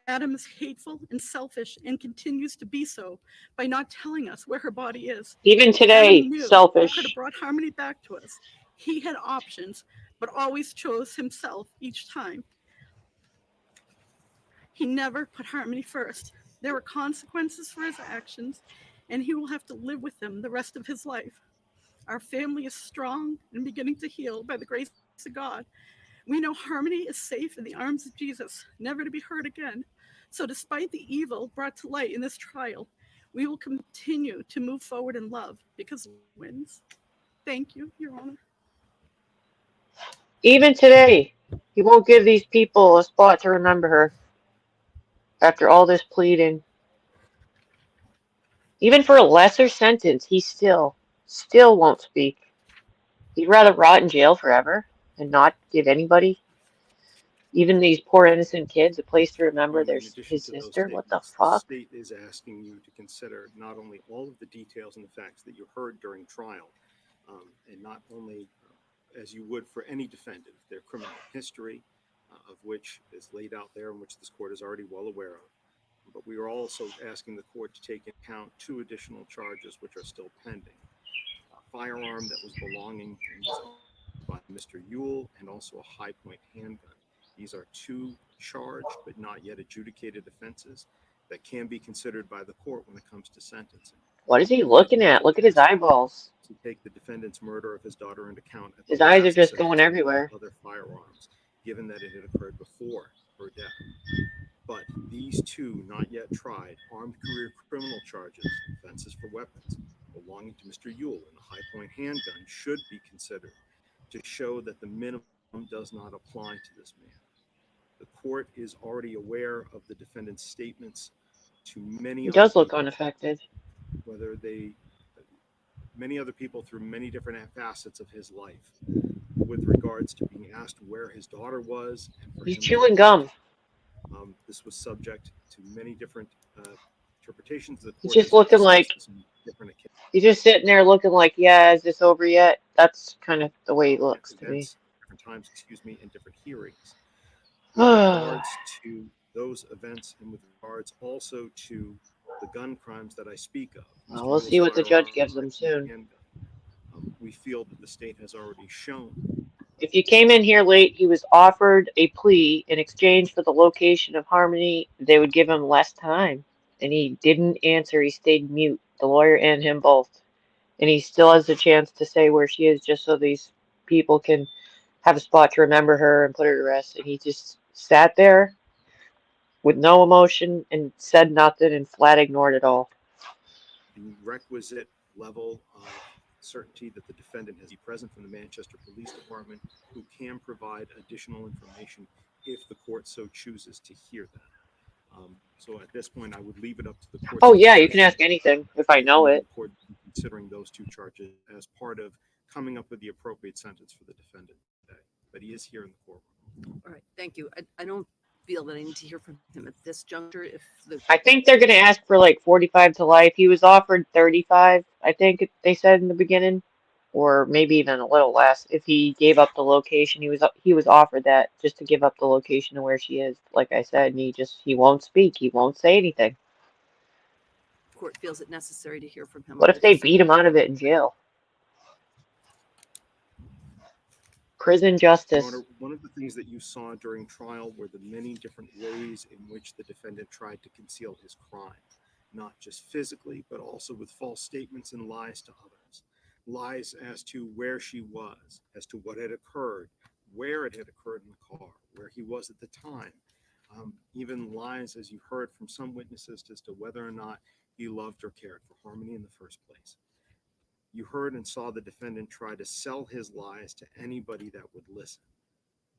Adam is hateful and selfish and continues to be so by not telling us where her body is. Even today, Adam knew he selfish. could have brought Harmony back to us. He had options, but always chose himself each time. He never put Harmony first. There were consequences for his actions, and he will have to live with them the rest of his life. Our family is strong and beginning to heal by the grace of God. We know Harmony is safe in the arms of Jesus, never to be hurt again. So despite the evil brought to light in this trial, we will continue to move forward in love because love wins. Thank you, Your Honor. Even today, he won't give these people a spot to remember her after all this pleading. Even for a lesser sentence, he still won't speak. He'd rather rot in jail forever and not give anybody, even these poor innocent kids, a place to remember In addition his to those sister. What the statements, the fuck? state is asking you to consider not only all of the details and the facts that you heard during trial, and not only as you would for any defendant, their criminal history, of which is laid out there and which this court is already well aware of. But we are also asking the court to take into account 2 additional charges which are still pending. A firearm that was belonging by Mr. Ewell and also a high-point handgun. These are 2 charged but not yet adjudicated offenses that can be considered by the court when it comes to sentencing. What is he looking at? Look at his eyeballs. To take the defendant's murder of his daughter into account at His the eyes are last just going sentencing everywhere. of other firearms, given that it had occurred before her death. But these 2 not yet tried armed career criminal charges, offenses for weapons belonging to Mr. Ewell and the high-point handgun should be considered to show that the minimum does not apply to this man. The court is already aware of the defendant's statements to many He other does look people, unaffected. many other people through many different facets of his life, with regards to being asked where his daughter was. And for He's him chewing gum. this was subject to many different interpretations. The He's court just has looking discussed like, this on different occasions. he's just sitting there looking like, yeah, is this over yet? That's kind of the way he looks to me. Different times, in different hearings. With regards to those events and with regards also to the gun crimes that I speak of. Well, we'll see what the judge gives them soon. We feel that the state has already shown If you came in here late, he was offered a plea in exchange for the location of Harmony. They would give him less time. And he didn't answer. He stayed mute, the lawyer and him both. And he still has a chance to say where she is just so these people can have a spot to remember her and put her to rest. And he just sat there with no emotion and said nothing and flat ignored it all. The requisite level of certainty that the defendant has be present from the Manchester Police Department who can provide additional information if the court so chooses to hear that. So at this point, I would leave it up to the court. Oh yeah, you can ask anything if I know it. The court considering those two charges as part of coming up with the appropriate sentence for the defendant today. But he is here in the courtroom. All right, thank you. I don't feel that I need to hear from him at this juncture. If the I think they're going to ask for like 45 to life. He was offered 35, I think they said in the beginning, or maybe even a little less if he gave up the location. He was offered that just to give up the location of where she is, like I said, and he won't speak. He won't say anything. court feels it necessary to hear from him. What if they beat him out of it in jail? Prison justice. Your Honor, one of the things that you saw during trial were the many different ways in which the defendant tried to conceal his crime, not just physically, but also with false statements and lies to others. Lies as to where she was, as to what had occurred, where it had occurred in the car, where he was at the time. Even lies, as you heard from some witnesses, as to whether or not he loved or cared for Harmony in the first place. You heard and saw the defendant try to sell his lies to anybody that would listen.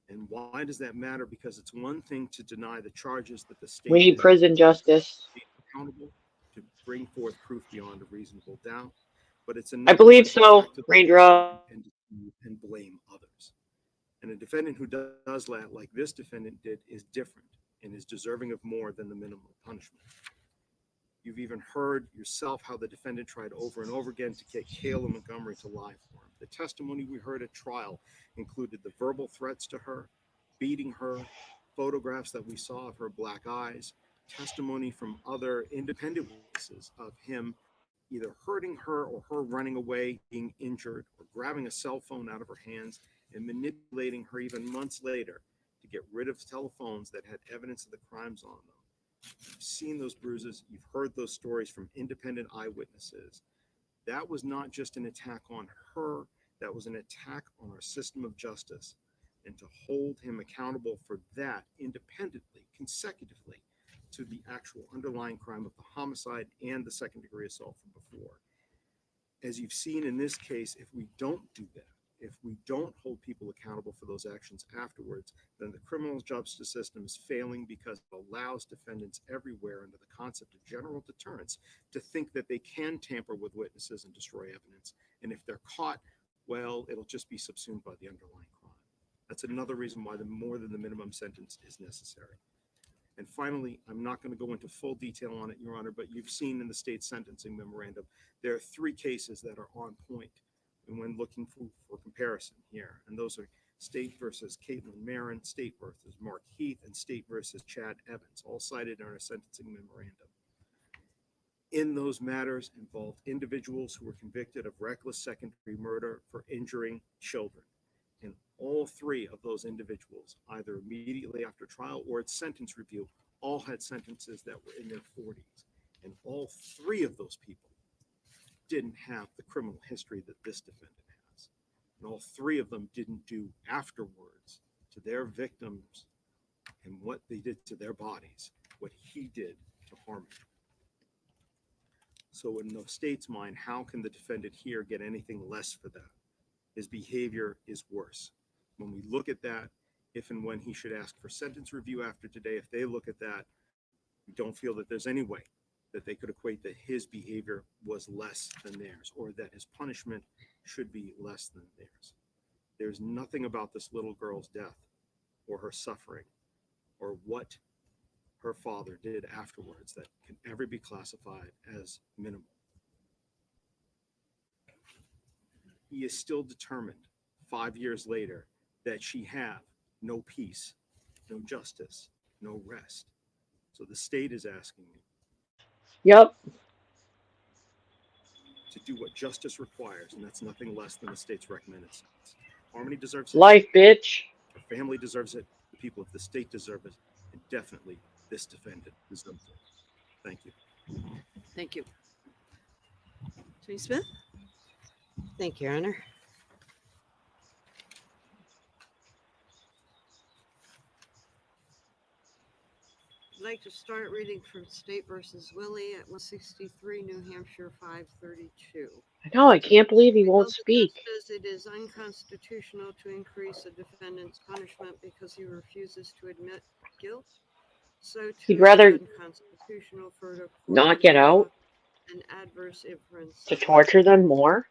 And why does that matter? Because it's one thing to deny the charges that the state We need prison justice. accountable to bring forth proof beyond a reasonable doubt, but it's I another believe one to so, actively Raindrop. and blame others. And a defendant who does that, like this defendant did, is different and is deserving of more than the minimum punishment. You've even heard yourself how the defendant tried over and over again to get Kayla Montgomery to lie for him. The testimony we heard at trial included the verbal threats to her, beating her, photographs that we saw of her black eyes, testimony from other independent witnesses of him either hurting her or her running away, being injured, or grabbing a cell phone out of her hands and manipulating her even months later to get rid of telephones that had evidence of the crimes on them. You've seen those bruises. You've heard those stories from independent eyewitnesses. That was not just an attack on her. That was an attack on our system of justice. And to hold him accountable for that independently, consecutively, to the actual underlying crime of the homicide and the second-degree assault from before. As you've seen in this case, if we don't do that, if we don't hold people accountable for those actions afterwards, then the criminal justice system is failing because it allows defendants everywhere under the concept of general deterrence to think that they can tamper with witnesses and destroy evidence. And if they're caught, well, it'll just be subsumed by the underlying crime. That's another reason why the more than the minimum sentence is necessary. And finally, I'm not going to go into full detail on it, Your Honor, but you've seen in the state sentencing memorandum, there are 3 cases that are on point. And when looking for comparison here, and those are State versus Caitlin Marin, State versus Mark Heath, and State versus Chad Evans, all cited in our sentencing memorandum. In those matters involved individuals who were convicted of reckless second-degree murder for injuring children. And all 3 of those individuals, either immediately after trial or at sentence review, all had sentences that were in their 40s. And all 3 of those people didn't have the criminal history that this defendant has. And all 3 of them didn't do afterwards to their victims and what they did to their bodies, what he did to Harmony. So in the state's mind, how can the defendant here get anything less for that? His behavior is worse. When we look at that, if and when he should ask for sentence review after today, if they look at that, we don't feel that there's any way that they could equate that his behavior was less than theirs or that his punishment should be less than theirs. There's nothing about this little girl's death or her suffering or what her father did afterwards that can ever be classified as minimal. He is still determined 5 years later that she have no peace, no justice, no rest. So the state is asking you Yep. to do what justice requires, and that's nothing less than the state's recommended sentence. Harmony deserves it. Life, bitch. Her family deserves it. The people of the state deserve it. And definitely this defendant deserves it. Thank you. Thank you. Attorney Smith? Thank you, Your Honor. I'd like to start reading from State versus Willie at 163 New Hampshire 532. I know, I can't believe he We won't held that speak. just as it is unconstitutional to increase a defendant's punishment because he refuses to admit guilt, so He'd too is rather it unconstitutional for the court not to get draw out an adverse inference to against torture them more.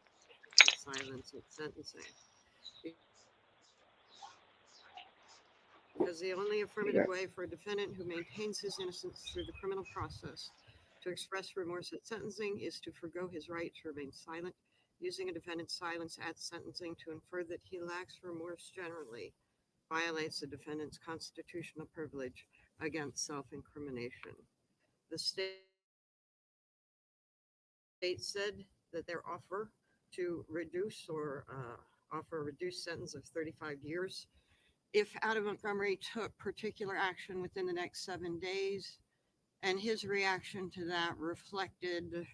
silence at sentencing. Because the only affirmative way for a defendant who maintains his innocence through the criminal process to express remorse at sentencing is to forgo his right to remain silent. Using a defendant's silence at sentencing to infer that he lacks remorse generally violates the defendant's constitutional privilege against self-incrimination. The state said that their offer to reduce or offer a reduced sentence of 35 years if Adam Montgomery took particular action within the next 7 days, and his reaction to that reflected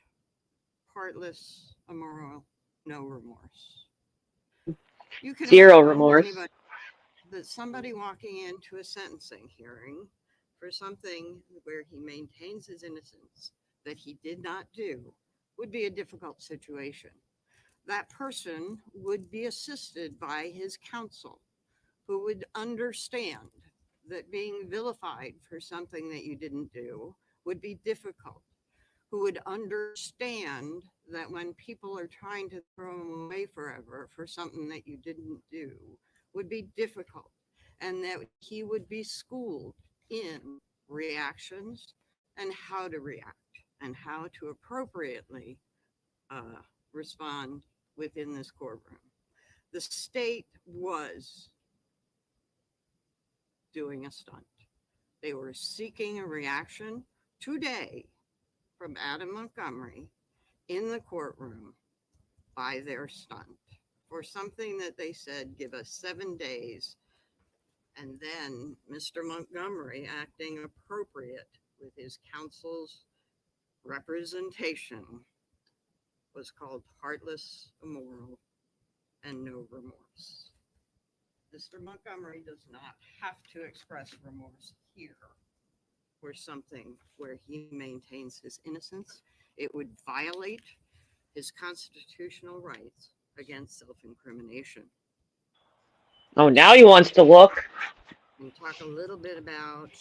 heartless, immoral, no remorse. You can Zero assume remorse. anybody that somebody walking into a sentencing hearing for something where he maintains his innocence that he did not do would be a difficult situation. That person would be assisted by his counsel, who would understand that being vilified for something that you didn't do would be difficult, who would understand that when people are trying to throw him away forever for something that you didn't do would be difficult, and that he would be schooled in reactions and how to react and how to appropriately respond within this courtroom. The state was doing a stunt. They were seeking a reaction today from Adam Montgomery in the courtroom by their stunt for something that they said, give us 7 days. And then Mr. Montgomery, acting appropriate with his counsel's representation, was called heartless, immoral, and no remorse. Mr. Montgomery does not have to express remorse here for something where he maintains his innocence. It would violate his constitutional rights against self-incrimination. Oh, now he wants to look. And talk a little bit about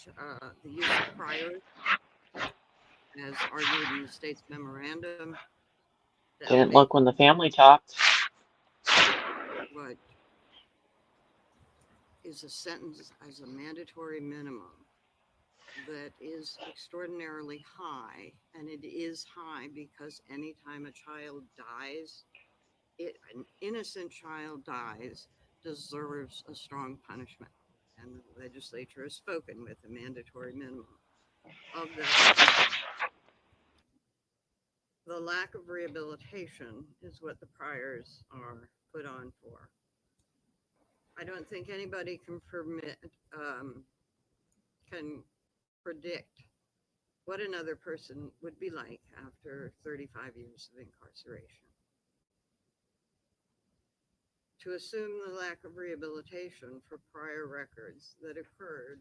the use of priors, as argued in the state's memorandum. Didn't look when the family talked. What is a sentence as a mandatory minimum that is extraordinarily high, and it is high because anytime a child dies, an innocent child dies, deserves a strong punishment. And the legislature has spoken with a mandatory minimum of that. The lack of rehabilitation is what the priors are put on for. I don't think anybody can predict what another person would be like after 35 years of incarceration. To assume the lack of rehabilitation for prior records that occurred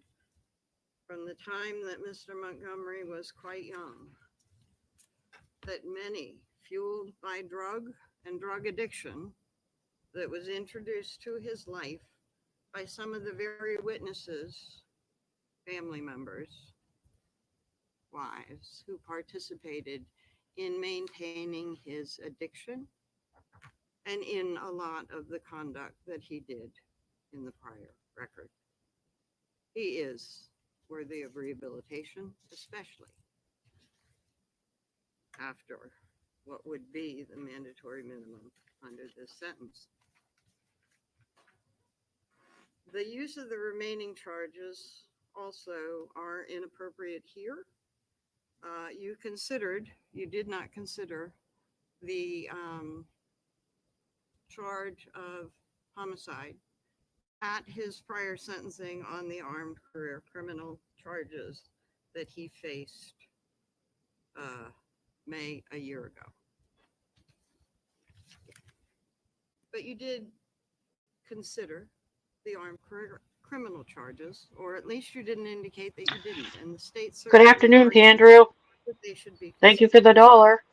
from the time that Mr. Montgomery was quite young, that many, fueled by drug and drug addiction that was introduced to his life by some of the very witnesses, family members, wives, who participated in maintaining his addiction and in a lot of the conduct that he did in the prior record. He is worthy of rehabilitation, especially after what would be the mandatory minimum under this sentence. The use of the remaining charges also are inappropriate here. You did not consider the charge of homicide at his prior sentencing on the armed career criminal charges that he faced May a year ago. But you did consider the armed career criminal charges, or at least you didn't indicate that you didn't. And the state Good certainly afternoon, argues Andrew. that they should be Thank you for the considered. dollar.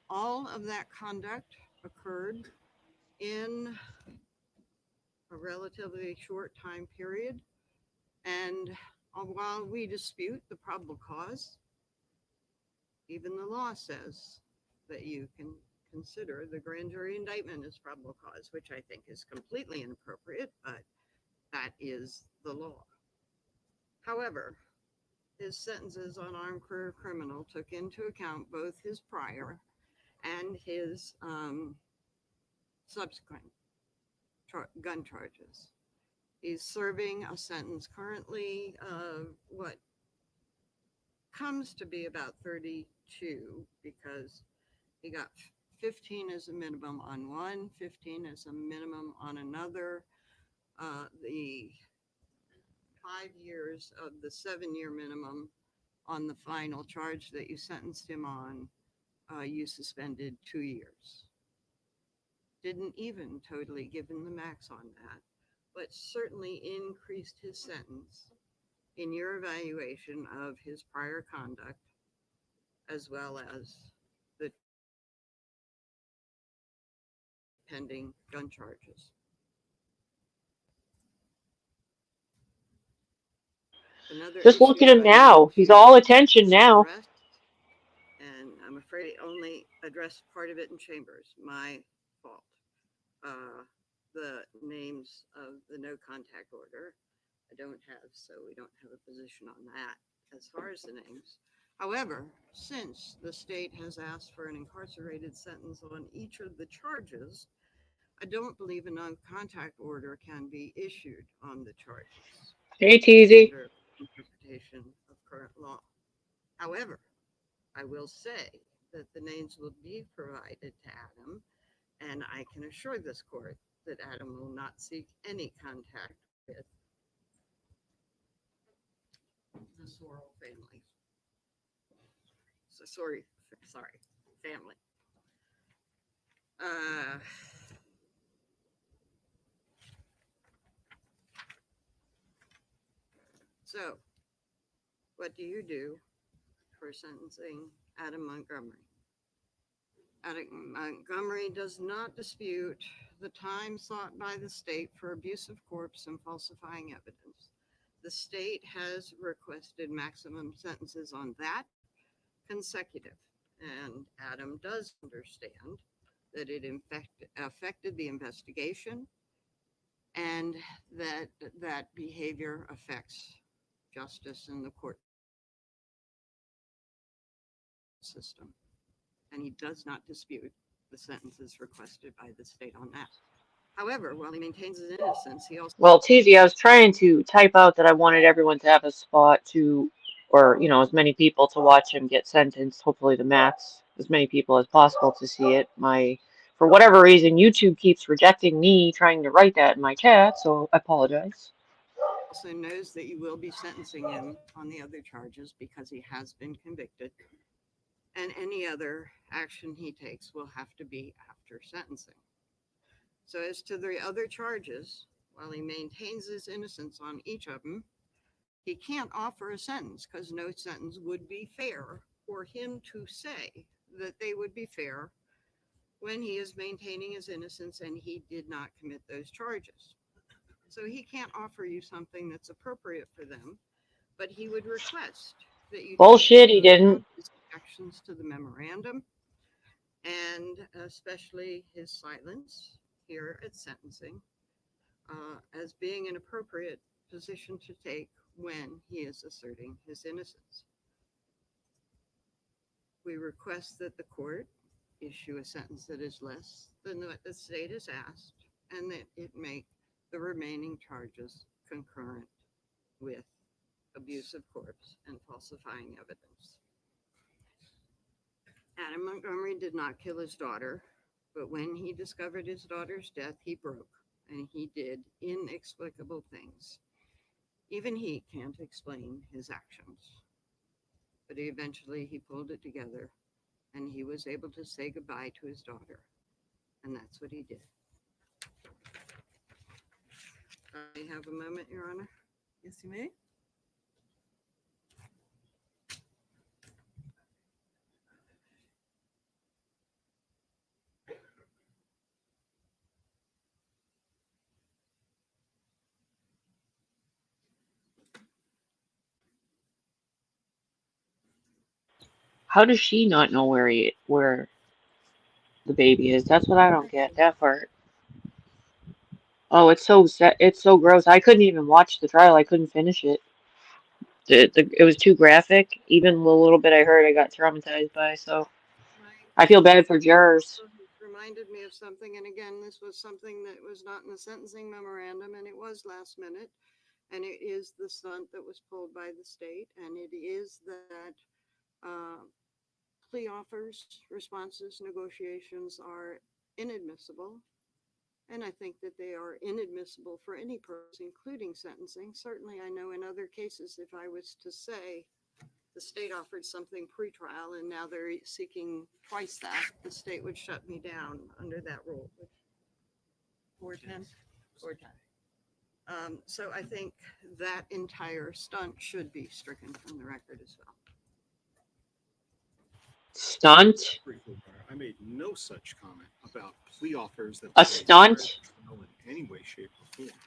All of that conduct occurred in a relatively short time period. And while we dispute the probable cause, even the law says that you can consider the grand jury indictment as probable cause, which I think is completely inappropriate, but that is the law. However, his sentences on armed career criminal took into account both his prior and his subsequent gun charges. He's serving a sentence currently of what comes to be about 32, because he got 15 as a minimum on one, 15 as a minimum on another. The 5 years of the 7-year minimum on the final charge that you sentenced him on, you suspended 2 years. Didn't even totally give him the max on that, but certainly increased his sentence in your evaluation of his prior conduct, as well as the pending gun charges. Another Just look issue at him I now. want He's to all attention now. address, and I'm afraid I only addressed part of it in chambers. My fault. The names of the no contact order I don't have, so we don't have a position on that as far as the names. However, since the state has asked for an incarcerated sentence on each of the charges, I don't believe a non-contact order can be issued on the charges. Hey, Teasy. Under interpretation of current law. However, I will say that the names will be provided to Adam, and I can assure this court that Adam will not seek any contact with the Sorrell family. So sorry, family. So, what do you do for sentencing Adam Montgomery? Adam Montgomery does not dispute the time sought by the state for abuse of corpse and falsifying evidence. The state has requested maximum sentences on that consecutive, and Adam does understand that it affected the investigation and that behavior affects justice in the court system. And he does not dispute the sentences requested by the state on that. However, while he maintains his innocence, he also... Well, Teasy, I was trying to type out that I wanted everyone to have a spot to, or, you know, as many people to watch him get sentenced, hopefully the max, as many people as possible to see it. For whatever reason, YouTube keeps rejecting me trying to write that in my chat, so I apologize. Also knows that you will be sentencing him on the other charges because he has been convicted, and any other action he takes will have to be after sentencing. So as to the other charges, while he maintains his innocence on each of them, he can't offer a sentence because no sentence would be fair for him to say that they would be fair when he is maintaining his innocence and he did not commit those charges. So he can't offer you something that's appropriate for them, but he would request that you Bullshit, he didn't. his objections to the memorandum, and especially his silence here at sentencing, as being an appropriate position to take when he is asserting his innocence. We request that the court issue a sentence that is less than what the state has asked, and that it make the remaining charges concurrent with abuse of corpse and falsifying evidence. Adam Montgomery did not kill his daughter. But when he discovered his daughter's death, he broke and he did inexplicable things. Even he can't explain his actions. But eventually he pulled it together and he was able to say goodbye to his daughter. And that's what he did. I have a moment, Your Honor. Yes, you may. How does she not know where the baby is? That's what I don't get. That part. Oh, it's so it's so gross. I couldn't even watch the trial. I couldn't finish it. It was too graphic. Even the little bit I heard, I got traumatized by. So I feel bad for jurors. Reminded me of something, and again, this was something that was not in the sentencing memorandum, and it was last minute, and it is the stunt that was pulled by the state, and it is that plea offers, responses, negotiations are inadmissible, and I think that they are inadmissible for any purpose, including sentencing. Certainly, I know in other cases, if I was to say the state offered something pre-trial and now they're seeking twice that, the state would shut me down under that rule. 410? 410. So I think that entire stunt should be stricken from the record as well. Stunt? I made no such comment about plea offers that A stunt? in any way, shape, or form.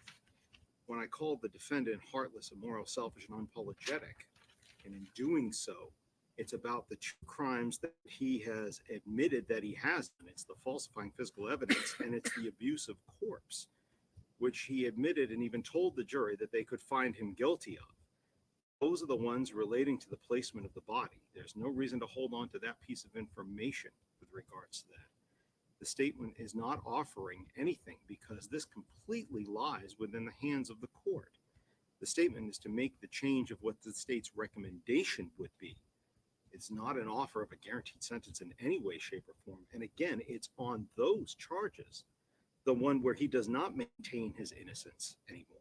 When I called the defendant heartless, immoral, selfish, and unapologetic, and in doing so, it's about the two crimes that he has admitted that he has done. It's the falsifying physical evidence and it's the abuse of corpse, which he admitted and even told the jury that they could find him guilty of. Those are the ones relating to the placement of the body. There's no reason to hold on to that piece of information with regards to that. The statement is not offering anything because this completely lies within the hands of the court. The statement is to make the change of what the state's recommendation would be. It's not an offer of a guaranteed sentence in any way, shape, or form. And again, it's on those charges, the one where he does not maintain his innocence anymore,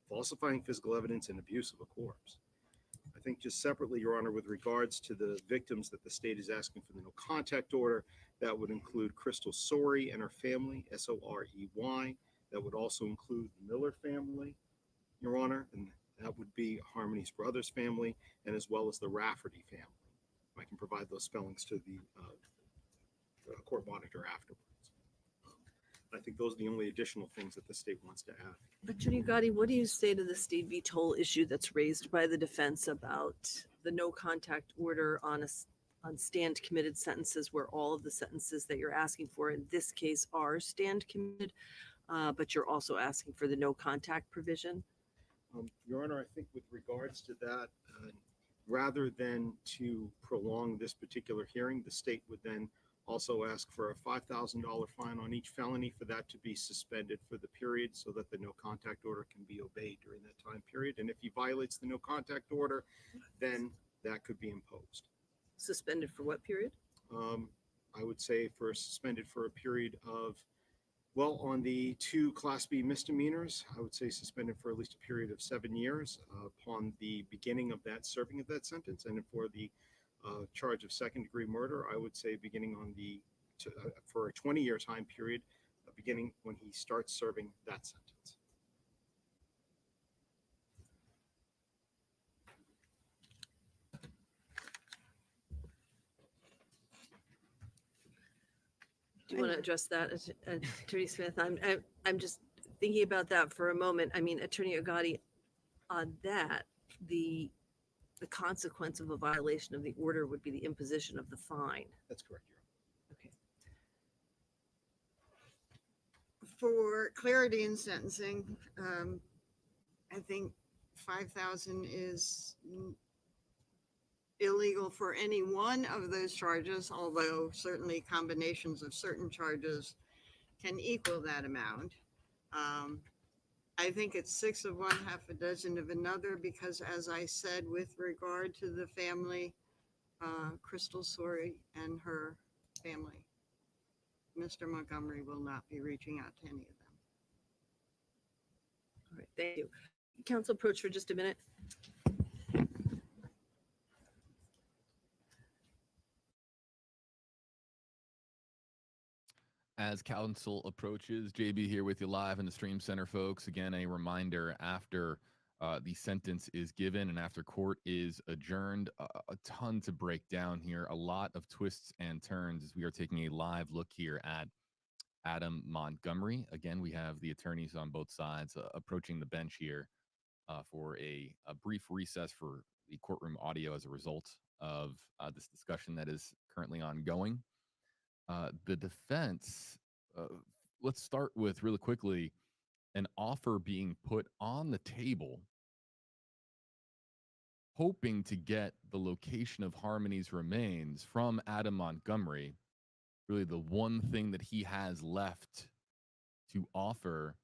falsifying physical evidence and abuse of a corpse. I think just separately, Your Honor, with regards to the victims that the state is asking for the no contact order, that would include Crystal Sorey and her family, Sorey. That would also include the Miller family, Your Honor, and that would be Harmony's brother's family, and as well as the Rafferty family. I can provide those spellings to the court monitor afterwards. I think those are the only additional things that the state wants to add. Attorney Gotti, what do you say to the Steve V. Toll issue that's raised by the defense about the no contact order on stand committed sentences, where all of the sentences that you're asking for in this case are stand committed, but you're also asking for the no contact provision? Your Honor, I think with regards to that, rather than to prolong this particular hearing, the state would then also ask for a $5,000 fine on each felony for that to be suspended for the period so that the no contact order can be obeyed during that time period. And if he violates the no contact order, then that could be imposed. Suspended for what period? I would say suspended for a period of, well, on the two Class B misdemeanors, I would say suspended for at least a period of 7 years upon the beginning of that serving of that sentence. And for the charge of second-degree murder, I would say beginning on for a 20-year time period, beginning when he starts serving that sentence. Do you want to address that, Attorney Smith? I'm just thinking about that for a moment. I mean, Attorney Gotti, on that, the consequence of a violation of the order would be the imposition of the fine. That's correct, Your Honor. Okay. For clarity in sentencing, I think 5,000 is illegal for any one of those charges, although certainly combinations of certain charges can equal that amount. I think it's 6 of one, half a dozen of another, because as I said, with regard to the family, Crystal Sorey and her family, Mr. Montgomery will not be reaching out to any of them. All right, thank you. Council approach for just a minute. As council approaches, JB here with you live in the Stream Center, folks. Again, a reminder, after the sentence is given and after court is adjourned, a ton to break down here, a lot of twists and turns as we are taking a live look here at Adam Montgomery. Again, we have the attorneys on both sides approaching the bench here for a brief recess for the courtroom audio as a result of this discussion that is currently ongoing. The defense, let's start with really quickly an offer being put on the table, hoping to get the location of Harmony's remains from Adam Montgomery, really the one thing that he has left to offer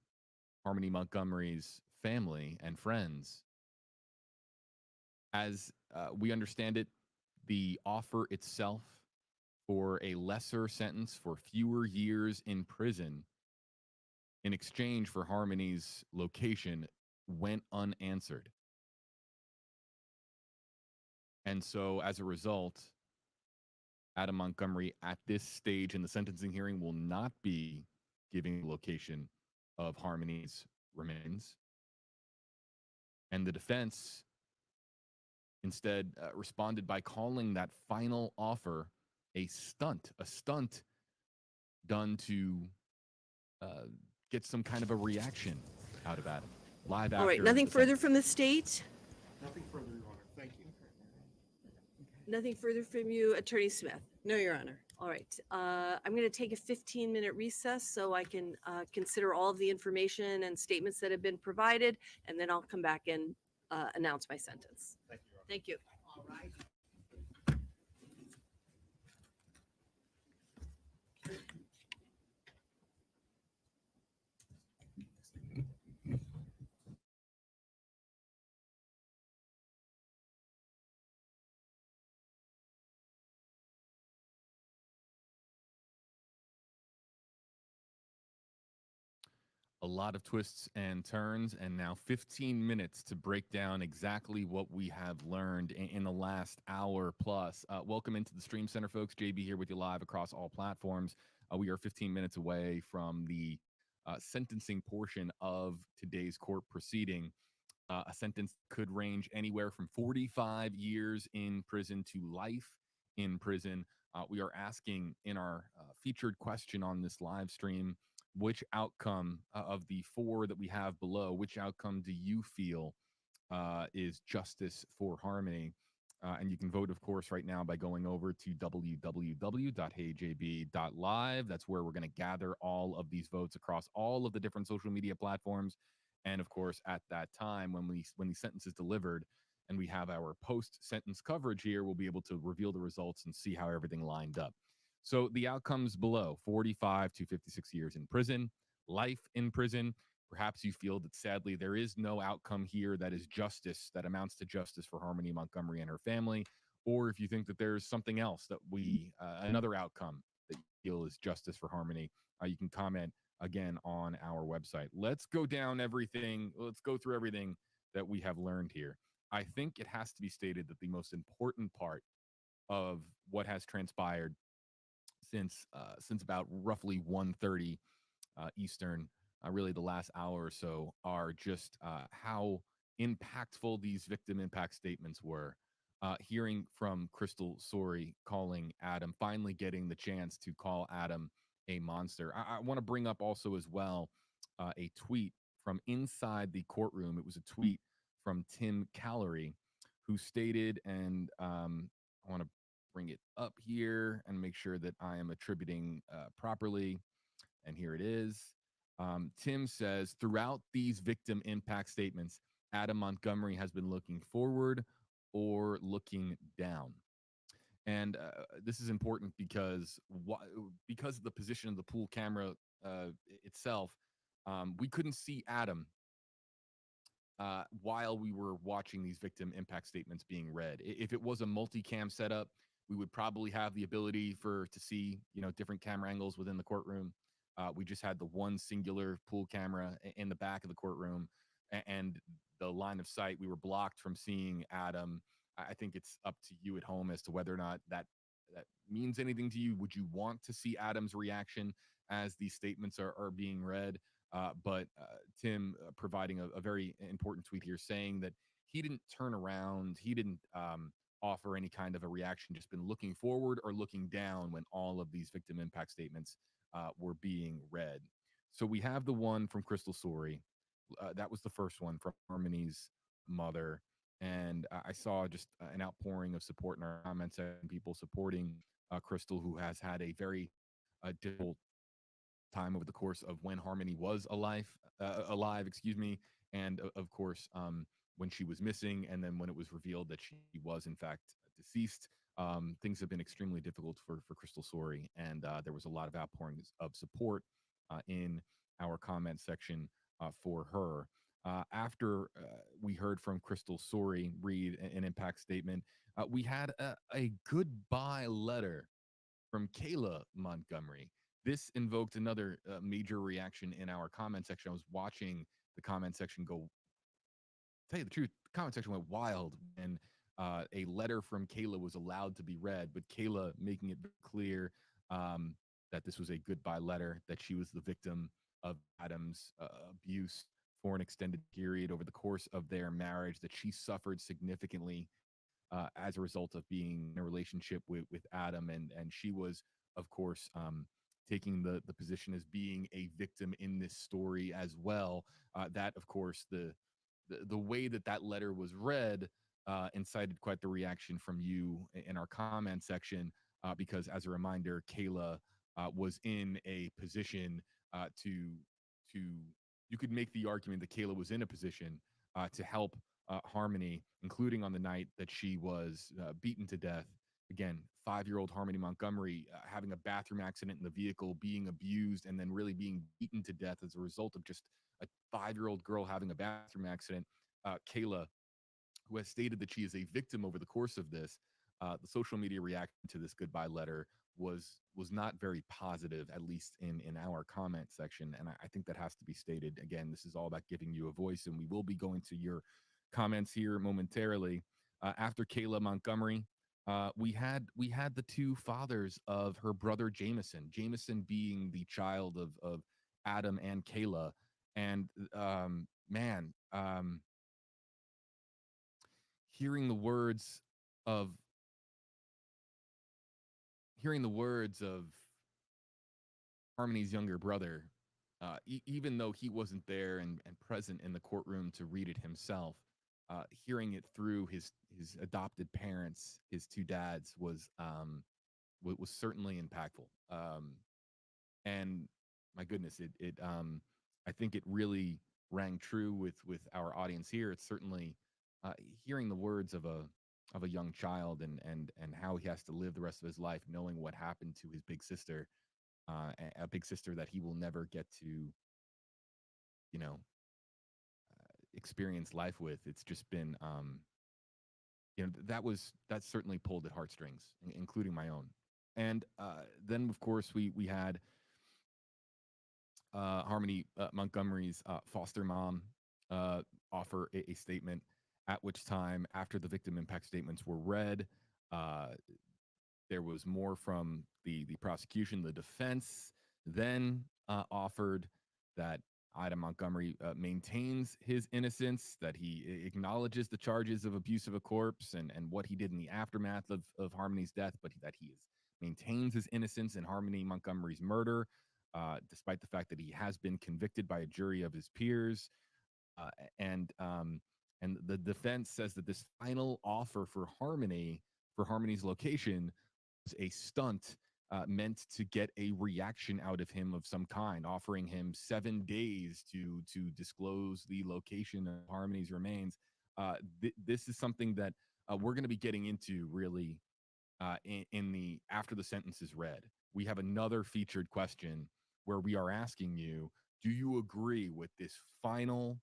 Harmony Montgomery's family and friends. As we understand it, the offer itself for a lesser sentence for fewer years in prison in exchange for Harmony's location went unanswered. And so as a result, Adam Montgomery at this stage in the sentencing hearing will not be giving the location of Harmony's remains. And the defense instead responded by calling that final offer a stunt done to get some kind of a reaction out of Adam. Live All right, after nothing the further sentence. from the state? Nothing further, Your Honor. Thank you. Nothing further from you, Attorney Smith? No, Your Honor. All right, I'm going to take a 15-minute recess so I can consider all of the information and statements that have been provided, and then I'll come back and announce my sentence. Thank you, Your Honor. Thank you. All right. A lot of twists and turns, and now 15 minutes to break down exactly what we have learned in the last hour plus. Welcome into the Stream Center, folks. JB here with you live across all platforms. We are 15 minutes away from the sentencing portion of today's court proceeding. A sentence could range anywhere from 45 years in prison to life in prison. We are asking in our featured question on this live stream, which outcome of the four that we have below, which outcome do you feel is justice for Harmony? And you can vote, of course, right now by going over to www.heyjb.live. That's where we're going to gather all of these votes across all of the different social media platforms. And of course, at that time, when the sentence is delivered and we have our post-sentence coverage here, we'll be able to reveal the results and see how everything lined up. So the outcomes below: 45 to 56 years in prison, life in prison. Perhaps you feel that sadly there is no outcome here that is justice, that amounts to justice for Harmony Montgomery and her family. Or if you think that there's something else that another outcome that you feel is justice for Harmony, you can comment again on our website. Let's go down everything. Let's go through everything that we have learned here. I think it has to be stated that the most important part of what has transpired since about roughly 1:30 Eastern, really the last hour or so, are just how impactful these victim impact statements were. Hearing from Crystal Sorey calling Adam, finally getting the chance to call Adam a monster. I want to bring up also as well a tweet from inside the courtroom. It was a tweet from Tim Callery, who stated, and I want to bring it up here and make sure that I am attributing properly. And here it is. Tim says, throughout these victim impact statements, Adam Montgomery has been looking forward or looking down. And this is important because of the position of the pool camera itself, we couldn't see Adam while we were watching these victim impact statements being read. If it was a multicam setup, We would probably have the ability to see, different camera angles within the courtroom. We just had the one singular pool camera in the back of the courtroom, and the line of sight, we were blocked from seeing Adam. I think it's up to you at home as to whether or not that means anything to you. Would you want to see Adam's reaction as these statements are being read? But Tim providing a very important tweet here saying that he didn't turn around. He didn't offer any kind of a reaction, just been looking forward or looking down when all of these victim impact statements were being read. So we have the one from Crystal Sorey. That was the first one from Harmony's mother. And I saw just an outpouring of support in our comments and people supporting Crystal, who has had a very difficult time over the course of when Harmony was alive, excuse me, and of course when she was missing, and then when it was revealed that she was in fact deceased. Things have been extremely difficult for Crystal Sorey, and there was a lot of outpourings of support in our comment section for her. After we heard from Crystal Sorey read an impact statement, we had a goodbye letter from Kayla Montgomery. This invoked another major reaction in our comment section. I was watching the comment section go, tell you the truth, the comment section went wild when a letter from Kayla was allowed to be read, but Kayla making it clear that this was a goodbye letter, that she was the victim of Adam's abuse for an extended period over the course of their marriage, that she suffered significantly as a result of being in a relationship with Adam. And she was, of course, taking the position as being a victim in this story as well. That, of course, the way that letter was read incited quite the reaction from you in our comment section, because as a reminder, Kayla was in a position to you could make the argument that Kayla was in a position to help Harmony, including on the night that she was beaten to death. Again, 5-year-old Harmony Montgomery having a bathroom accident in the vehicle, being abused, and then really being beaten to death as a result of just a 5-year-old girl having a bathroom accident. Kayla, who has stated that she is a victim over the course of this, the social media reaction to this goodbye letter was not very positive, at least in our comment section. And I think that has to be stated. Again, this is all about giving you a voice, and we will be going to your comments here momentarily. After Kayla Montgomery, we had the two fathers of her brother Jameson being the child of Adam and Kayla. And hearing the words of Harmony's younger brother, even though he wasn't there and present in the courtroom to read it himself, hearing it through his adopted parents, his two dads, was certainly impactful. And my goodness, it I think it really rang true with our audience here. It's certainly hearing the words of a young child and how he has to live the rest of his life knowing what happened to his big sister, a big sister that he will never get to, experience life with. It's just been, that certainly pulled at heartstrings, including my own. And then, of course, we had Harmony Montgomery's foster mom offer a statement, at which time, after the victim impact statements were read, there was more from the prosecution. The defense then offered that Adam Montgomery maintains his innocence, that he acknowledges the charges of abuse of a corpse and what he did in the aftermath of Harmony's death, but that he maintains his innocence in Harmony Montgomery's murder, despite the fact that he has been convicted by a jury of his peers. And the defense says that this final offer for Harmony's location was a stunt meant to get a reaction out of him of some kind, offering him 7 days to disclose the location of Harmony's remains. This is something that we're going to be getting into really in the after the sentence is read. We have another featured question where we are asking you, do you agree with this final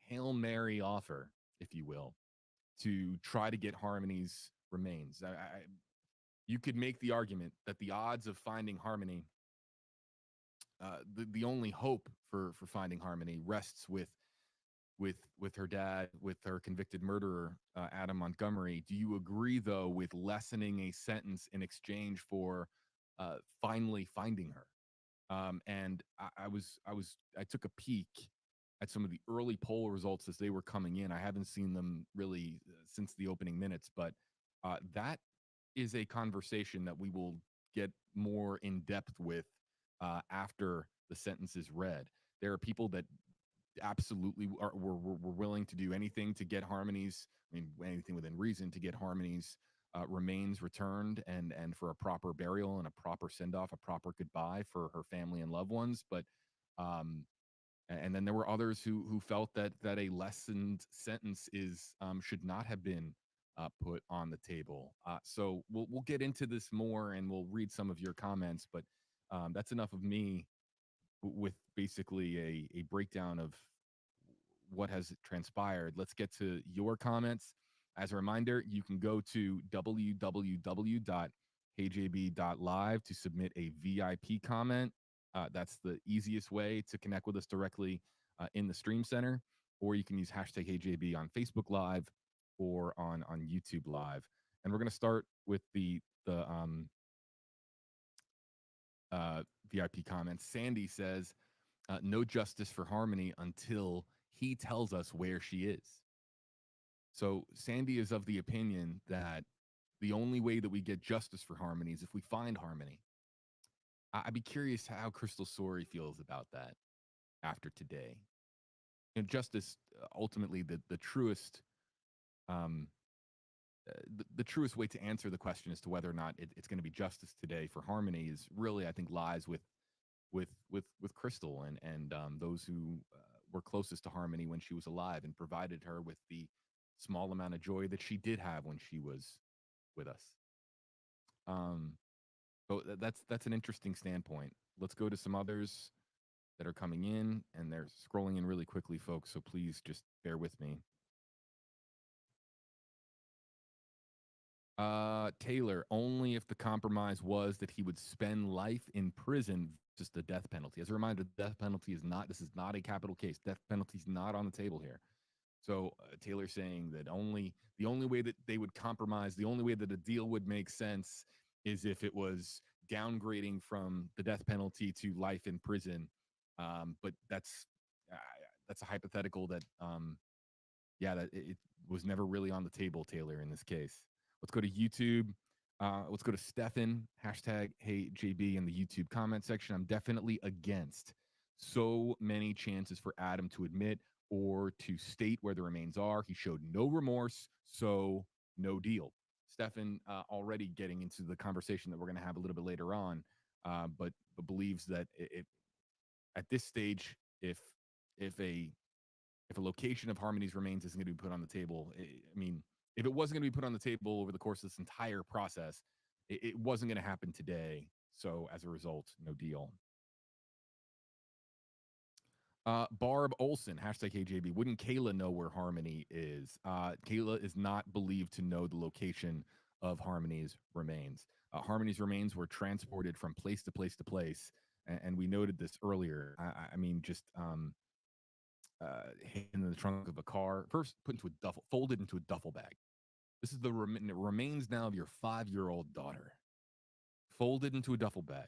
Hail Mary offer, if you will, to try to get Harmony's remains? you could make the argument that the odds of finding harmony, the only hope for finding harmony rests with her dad, with her convicted murderer, Adam Montgomery. Do you agree, though, with lessening a sentence in exchange for finally finding her? And I took a peek at some of the early poll results as they were coming in. I haven't seen them really since the opening minutes, but that is a conversation that we will get more in depth with after the sentence is read. There are people that absolutely were willing to do anything to get Harmony's, I mean, anything within reason to get Harmony's remains returned and for a proper burial and a proper send-off, a proper goodbye for her family and loved ones. But and then there were others who felt that a lessened sentence is should not have been put on the table. So we'll get into this more and we'll read some of your comments, but that's enough of me with basically a breakdown of what has transpired. Let's get to your comments. As a reminder, you can go to www.heyjb.live to submit a VIP comment. That's the easiest way to connect with us directly in the Stream Center, or you can use hashtag HeyJB on Facebook Live or on YouTube Live. And we're going to start with the VIP comments. Sandy says, no justice for Harmony until he tells us where she is. So Sandy is of the opinion that the only way that we get justice for Harmony is if we find Harmony. I'd be curious how Crystal Sorey feels about that after today. And justice, ultimately, the truest the truest way to answer the question as to whether or not it's going to be justice today for Harmony is really, I think, lies with Crystal and those who were closest to Harmony when she was alive and provided her with the small amount of joy that she did have when she was with us. So that's an interesting standpoint. Let's go to some others that are coming in, and they're scrolling in really quickly, folks, so please just bear with me. Taylor, only if the compromise was that he would spend life in prison, just the death penalty. As a reminder, the death penalty is not, this is not a capital case. Death penalty is not on the table here. So Taylor saying that the only way that they would compromise, the only way that a deal would make sense is if it was downgrading from the death penalty to life in prison. But that's a hypothetical that, that it was never really on the table, Taylor, in this case. Let's go to YouTube. Let's go to Stefan, hashtag HeyJB in the YouTube comment section. I'm definitely against so many chances for Adam to admit or to state where the remains are. He showed no remorse, so no deal. Stefan already getting into the conversation that we're going to have a little bit later on, but believes that at this stage, if a location of Harmony's remains isn't going to be put on the table, I mean, if it wasn't going to be put on the table over the course of this entire process, it wasn't going to happen today. So as a result, no deal. Barb Olson, hashtag HeyJB. Wouldn't Kayla know where Harmony is? Kayla is not believed to know the location of Harmony's remains. Harmony's remains were transported from place to place to place. And we noted this earlier. I mean, just hidden in the trunk of a car, first put into a duffel, folded into a duffel bag. This is the remains now of your 5-year-old daughter, folded into a duffel bag,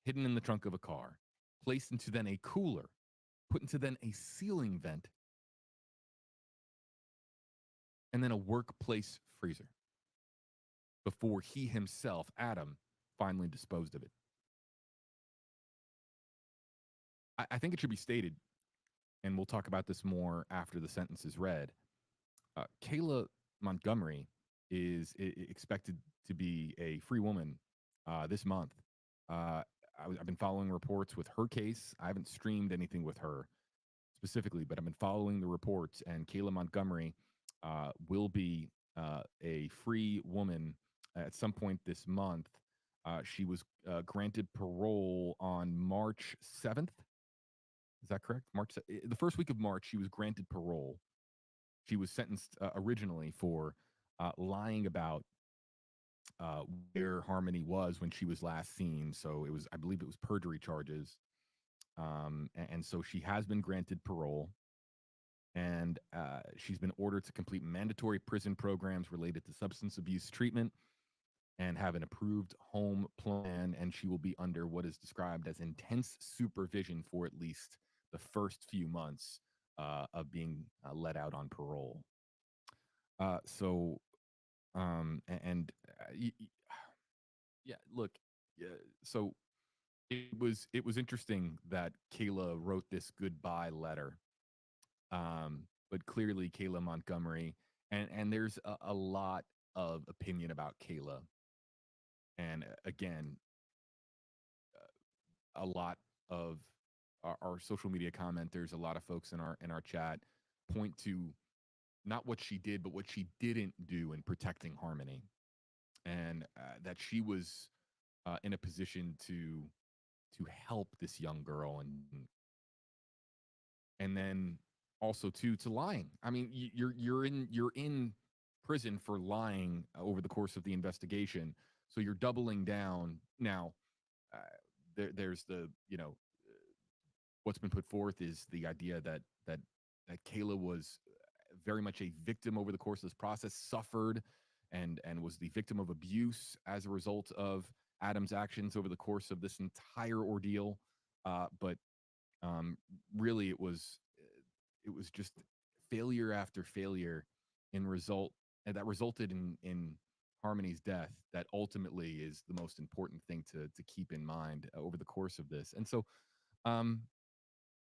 hidden in the trunk of a car, placed into then a cooler, put into then a ceiling vent, and then a workplace freezer before he himself, Adam, finally disposed of it. I think it should be stated, and we'll talk about this more after the sentence is read. Kayla Montgomery is expected to be a free woman this month. I've been following reports with her case. I haven't streamed anything with her specifically, but I've been following the reports, and Kayla Montgomery will be a free woman at some point this month. She was granted parole on March 7th. Is that correct? The first week of March, she was granted parole. She was sentenced originally for lying about where Harmony was when she was last seen. So I believe it was perjury charges. And so she has been granted parole, and she's been ordered to complete mandatory prison programs related to substance abuse treatment and have an approved home plan. And she will be under what is described as intense supervision for at least the first few months of being let out on parole. Yeah, look, yeah, so it was interesting that Kayla wrote this goodbye letter. But clearly Kayla Montgomery, and there's a lot of opinion about Kayla. And again, a lot of our social media commenters, a lot of folks in our chat point to not what she did, but what she didn't do in protecting Harmony, and that she was in a position to help this young girl, and then also to lying. I mean, you're in prison for lying over the course of the investigation, so you're doubling down now. There's the what's been put forth is the idea that Kayla was very much a victim over the course of this process, suffered and was the victim of abuse as a result of Adam's actions over the course of this entire ordeal. But really, it was just failure after failure that resulted in Harmony's death. That ultimately is the most important thing to keep in mind over the course of this. And so,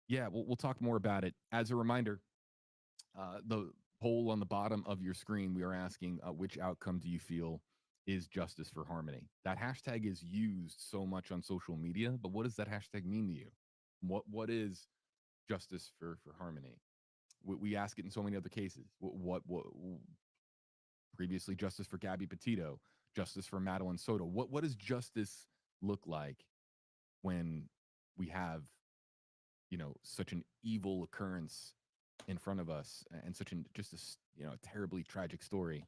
yeah, we'll talk more about it. As a reminder, the poll on the bottom of your screen, we are asking which outcome do you feel is justice for Harmony? That hashtag is used so much on social media, but what does that hashtag mean to you? What is justice for Harmony? We ask it in so many other cases. What previously justice for Gabby Petito, justice for Madeline Soto. What does justice look like when we have such an evil occurrence in front of us and such a terribly tragic story?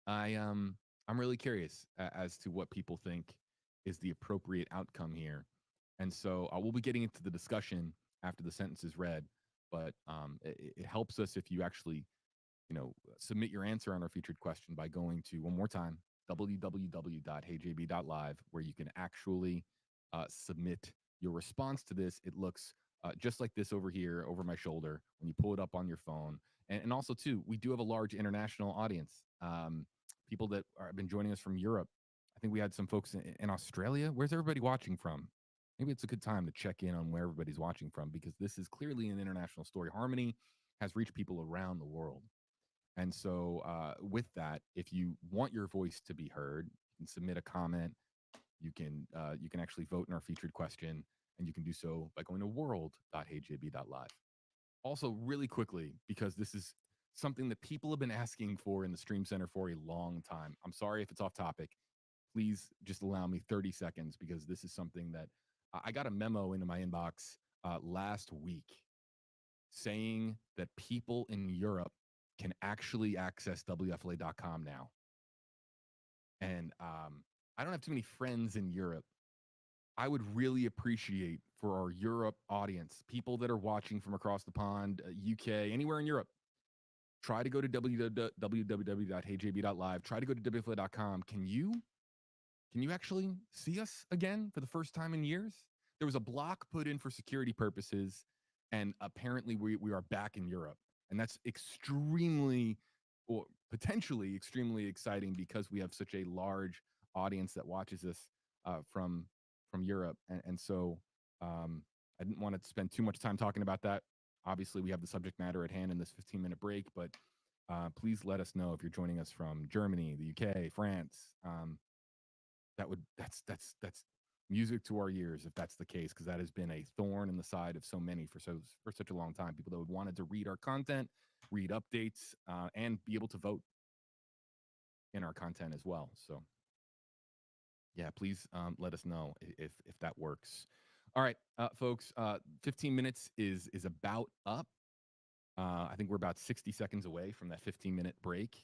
I'm really curious as to what people think is the appropriate outcome here. And so we'll be getting into the discussion after the sentence is read, but it helps us if you actually submit your answer on our featured question by going to, one more time, www.heyjb.live, where you can actually submit your response to this. It looks just like this over here, over my shoulder, when you pull it up on your phone. And also, too, we do have a large international audience. People that have been joining us from Europe. I think we had some folks in Australia. Where's everybody watching from? Maybe it's a good time to check in on where everybody's watching from, because this is clearly an international story. Harmony has reached people around the world. And so with that, if you want your voice to be heard, you can submit a comment. You can actually vote in our featured question, and you can do so by going to world.heyjb.live. Also, really quickly, because this is something that people have been asking for in the Stream Center for a long time. I'm sorry if it's off topic. Please just allow me 30 seconds, because this is something that I got a memo into my inbox last week saying that people in Europe can actually access WFLA.com now. And I don't have too many friends in Europe. I would really appreciate for our Europe audience, people that are watching from across the pond, UK, anywhere in Europe, try to go to www.heyjb.live. Try to go to WFLA.com. Can you actually see us again for the first time in years? There was a block put in for security purposes, and apparently we are back in Europe. And that's extremely, or potentially extremely exciting, because we have such a large audience that watches us from Europe. And so I didn't want to spend too much time talking about that. Obviously, we have the subject matter at hand in this 15-minute break, but please let us know if you're joining us from Germany, the UK, France. That's music to our ears if that's the case, because that has been a thorn in the side of so many for such a long time. People that wanted to read our content, read updates, and be able to vote in our content as well. So yeah, please let us know if that works. All right, folks, 15 minutes is about up. I think we're about 60 seconds away from that 15-minute break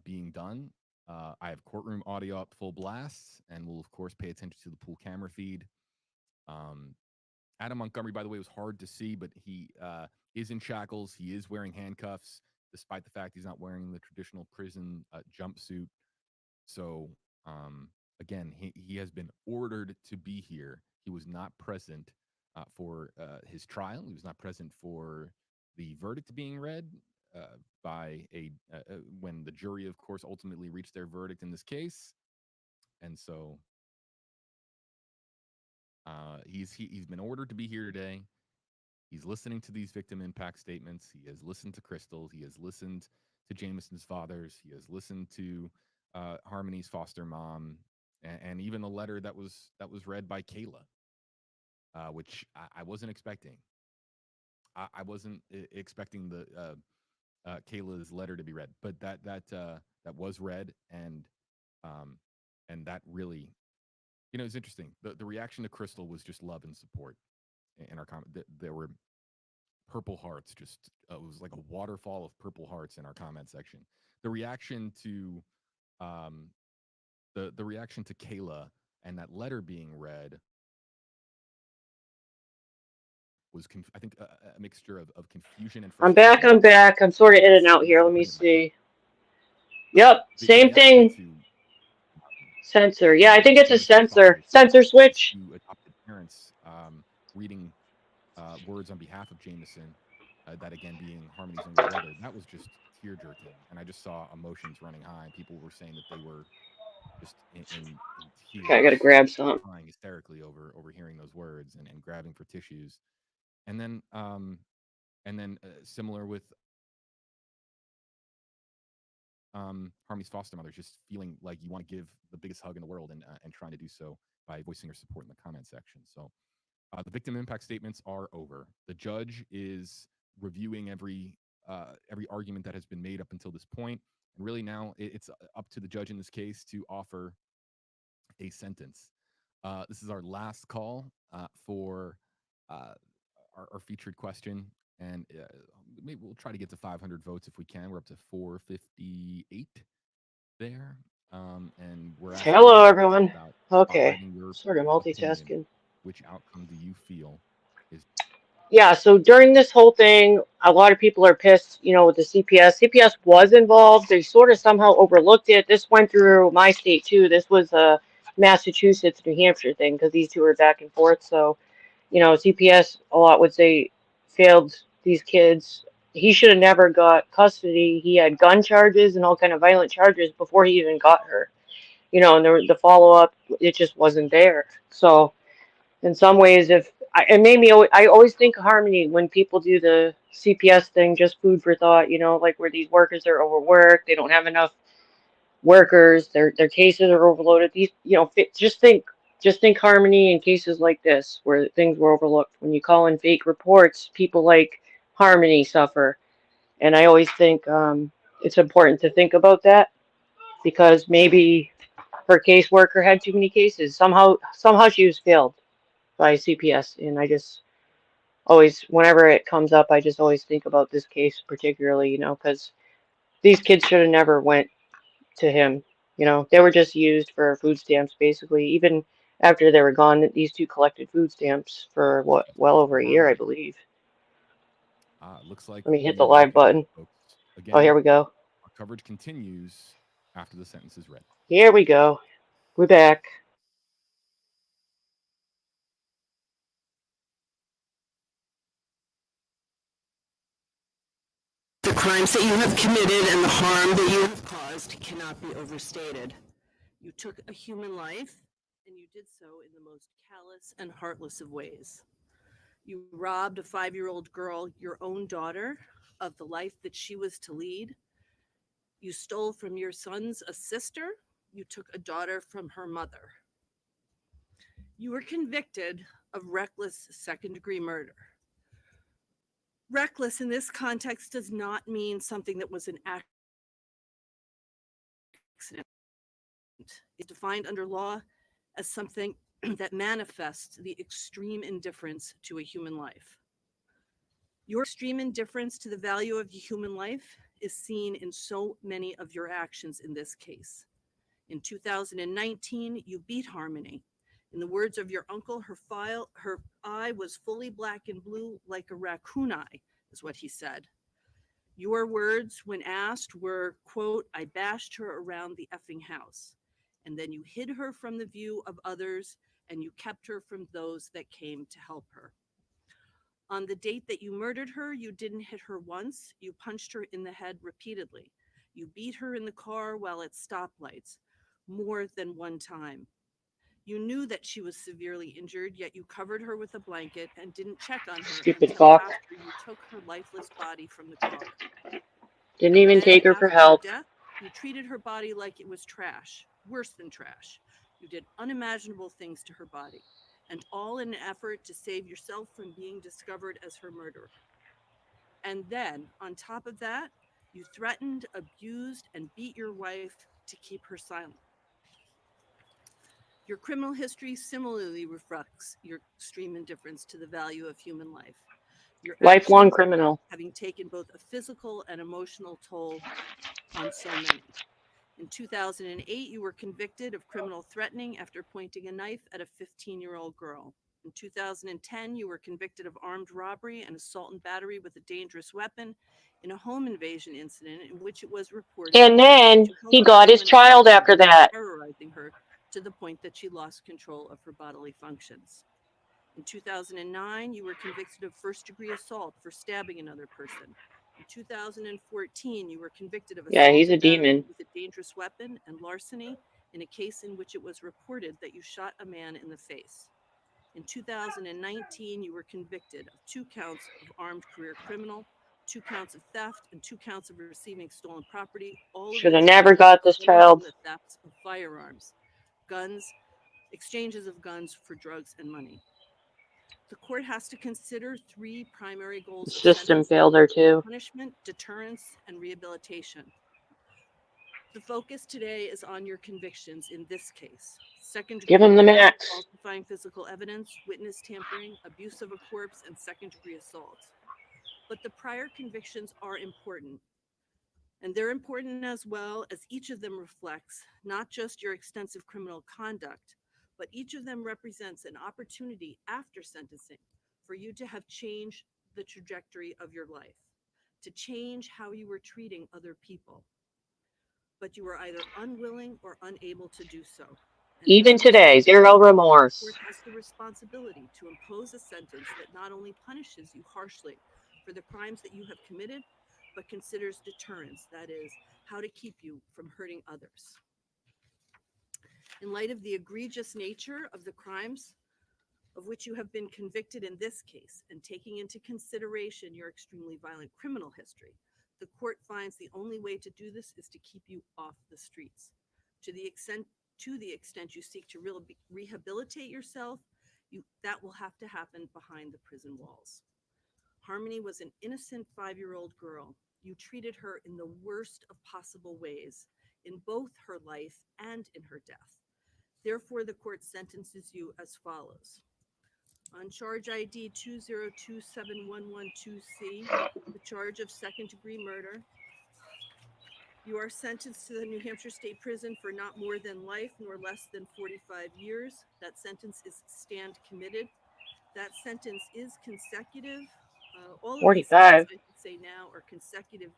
being done. I have courtroom audio up full blast, and we'll of course pay attention to the pool camera feed. Adam Montgomery, by the way, was hard to see, but he is in shackles. He is wearing handcuffs, despite the fact he's not wearing the traditional prison jumpsuit. So again, he has been ordered to be here. He was not present for his trial. He was not present for the verdict being read by when the jury, of course, ultimately reached their verdict in this case. And so he's been ordered to be here today. He's listening to these victim impact statements. He has listened to Crystal. He has listened to Jameson's fathers. He has listened to Harmony's foster mom, and even the letter that was read by Kayla, which I wasn't expecting. I wasn't expecting the Kayla's letter to be read, but that was read, and that really, it's interesting. The reaction to Crystal was just love and support in our comment. There were purple hearts, just it was like a waterfall of purple hearts in our comment section. The reaction to the reaction to Kayla and that letter being read was I think a mixture of confusion and I'm frustration. back. I'm sort of in and out here. Let me see. Yep, same thing. Sensor. Yeah, I think it's a sensor. Sensor switch. To adopted parents reading words on behalf of Jameson, that again being Harmony's younger brother, that was just tear jerking. And I just saw emotions running high. People were saying that they were just in tears. Okay, I gotta grab some. Crying hysterically over hearing those words and grabbing for tissues. And then similar with Harmony's foster mother, just feeling like you want to give the biggest hug in the world and trying to do so by voicing your support in the comment section. So the victim impact statements are over. The judge is reviewing every argument that has been made up until this point, and really now it's up to the judge in this case to offer a sentence. This is our last call for our featured question, and maybe we'll try to get to 500 votes if we can. We're up to 458 there, and we're asking Hello, everyone. about Okay, spotlighting your sort of opinion. multitasking. Which outcome do you feel is? Yeah, so during this whole thing, a lot of people are pissed, with the CPS. CPS was involved. They sort of somehow overlooked it. This went through my state too. This was a Massachusetts, New Hampshire thing because these two are back and forth. So, CPS a lot would say failed these kids. He should have never got custody. He had gun charges and all kind of violent charges before he even got her. And the follow up, it just wasn't there. So, in some ways, it made me, I always think of Harmony when people do the CPS thing, just food for thought, like where these workers are overworked, they don't have enough workers, their cases are overloaded. These, just think Harmony in cases like this where things were overlooked. When you call in fake reports, people like Harmony suffer. And I always think it's important to think about that because maybe her caseworker had too many cases. Somehow she was failed by CPS, and I just always, whenever it comes up, I just always think about this case particularly, because these kids should have never went to him. They were just used for food stamps, basically. Even after they were gone, these two collected food stamps for what, well over a year, I believe. Looks like Let me hit we the are live back again, button. folks. Again, Oh, here we go. Our coverage continues after the sentence is read. Here we go. We're back. The crimes that you have committed and the harm that you have caused cannot be overstated. You took a human life, and you did so in the most callous and heartless of ways. You robbed a 5-year-old girl, your own daughter, of the life that she was to lead. You stole from your sons a sister. You took a daughter from her mother. You were convicted of reckless second-degree murder. Reckless in this context does not mean something that was an accident. It's defined under law as something that manifests the extreme indifference to a human life. Your extreme indifference to the value of human life is seen in so many of your actions in this case. In 2019, you beat Harmony. In the words of your uncle, her eye was fully black and blue like a raccoon eye, is what he said. Your words, when asked, were, quote, I bashed her around the effing house. And then you hid her from the view of others, and you kept her from those that came to help her. On the date that you murdered her, you didn't hit her once. You punched her in the head repeatedly. You beat her in the car while at stoplights, more than one time. You knew that she was severely injured, yet you covered her with a blanket and didn't check on her Stupid until fuck. after you took her lifeless body from the car. Didn't And even then, take her for after help. her death, you treated her body like it was trash, worse than trash. You did unimaginable things to her body, and all in an effort to save yourself from being discovered as her murderer. And then, on top of that, you threatened, abused, and beat your wife to keep her silent. Your criminal history similarly reflects your extreme indifference to the value of human life. Your Lifelong actions criminal. having taken both a physical and emotional toll on so many. In 2008, you were convicted of criminal threatening after pointing a knife at a 15-year-old girl. In 2010, you were convicted of armed robbery and assault and battery with a dangerous weapon in a home invasion incident in which it was reported And then that you held he a got his woman child hostage, after that. terrorizing her to the point that she lost control of her bodily functions. In 2009, you were convicted of first-degree assault for stabbing another person. In 2014, you were convicted of Yeah, assault he's a and battery demon. with a dangerous weapon and larceny in a case in which it was reported that you shot a man in the face. In 2019, you were convicted of 2 counts of armed career criminal, 2 counts of theft, and 2 counts of receiving stolen property, all of Should which have never related got this solely to child. the thefts of firearms, guns, exchanges of guns for drugs and money. The court has to consider 3 primary The goals of system sentencing: failed her too. punishment, deterrence, and rehabilitation. The focus today is on your convictions in this case: Give second-degree him the murder, max. falsifying physical evidence, witness tampering, abuse of a corpse, and second-degree assault. But the prior convictions are important, and they're important as well as each of them reflects not just your extensive criminal conduct, but each of them represents an opportunity after sentencing for you to have changed the trajectory of your life, to change how you were treating other people. But you were either unwilling or unable to do so. And as Even a today, result, zero the remorse. court has the responsibility to impose a sentence that not only punishes you harshly for the crimes that you have committed, but considers deterrence, that is, how to keep you from hurting others. In light of the egregious nature of the crimes of which you have been convicted in this case, and taking into consideration your extremely violent criminal history, the court finds the only way to do this is to keep you off the streets. To the extent you seek to rehabilitate yourself, that will have to happen behind the prison walls. Harmony was an innocent 5-year-old girl. You treated her in the worst of possible ways, in both her life and in her death. Therefore, the court sentences you as follows. On charge ID 2027112C, the charge of second-degree murder, you are sentenced to the New Hampshire State Prison for not more than life nor less than 45 years. That sentence is stand committed. That sentence is consecutive. All of these 45. sentences, I should say now, are consecutive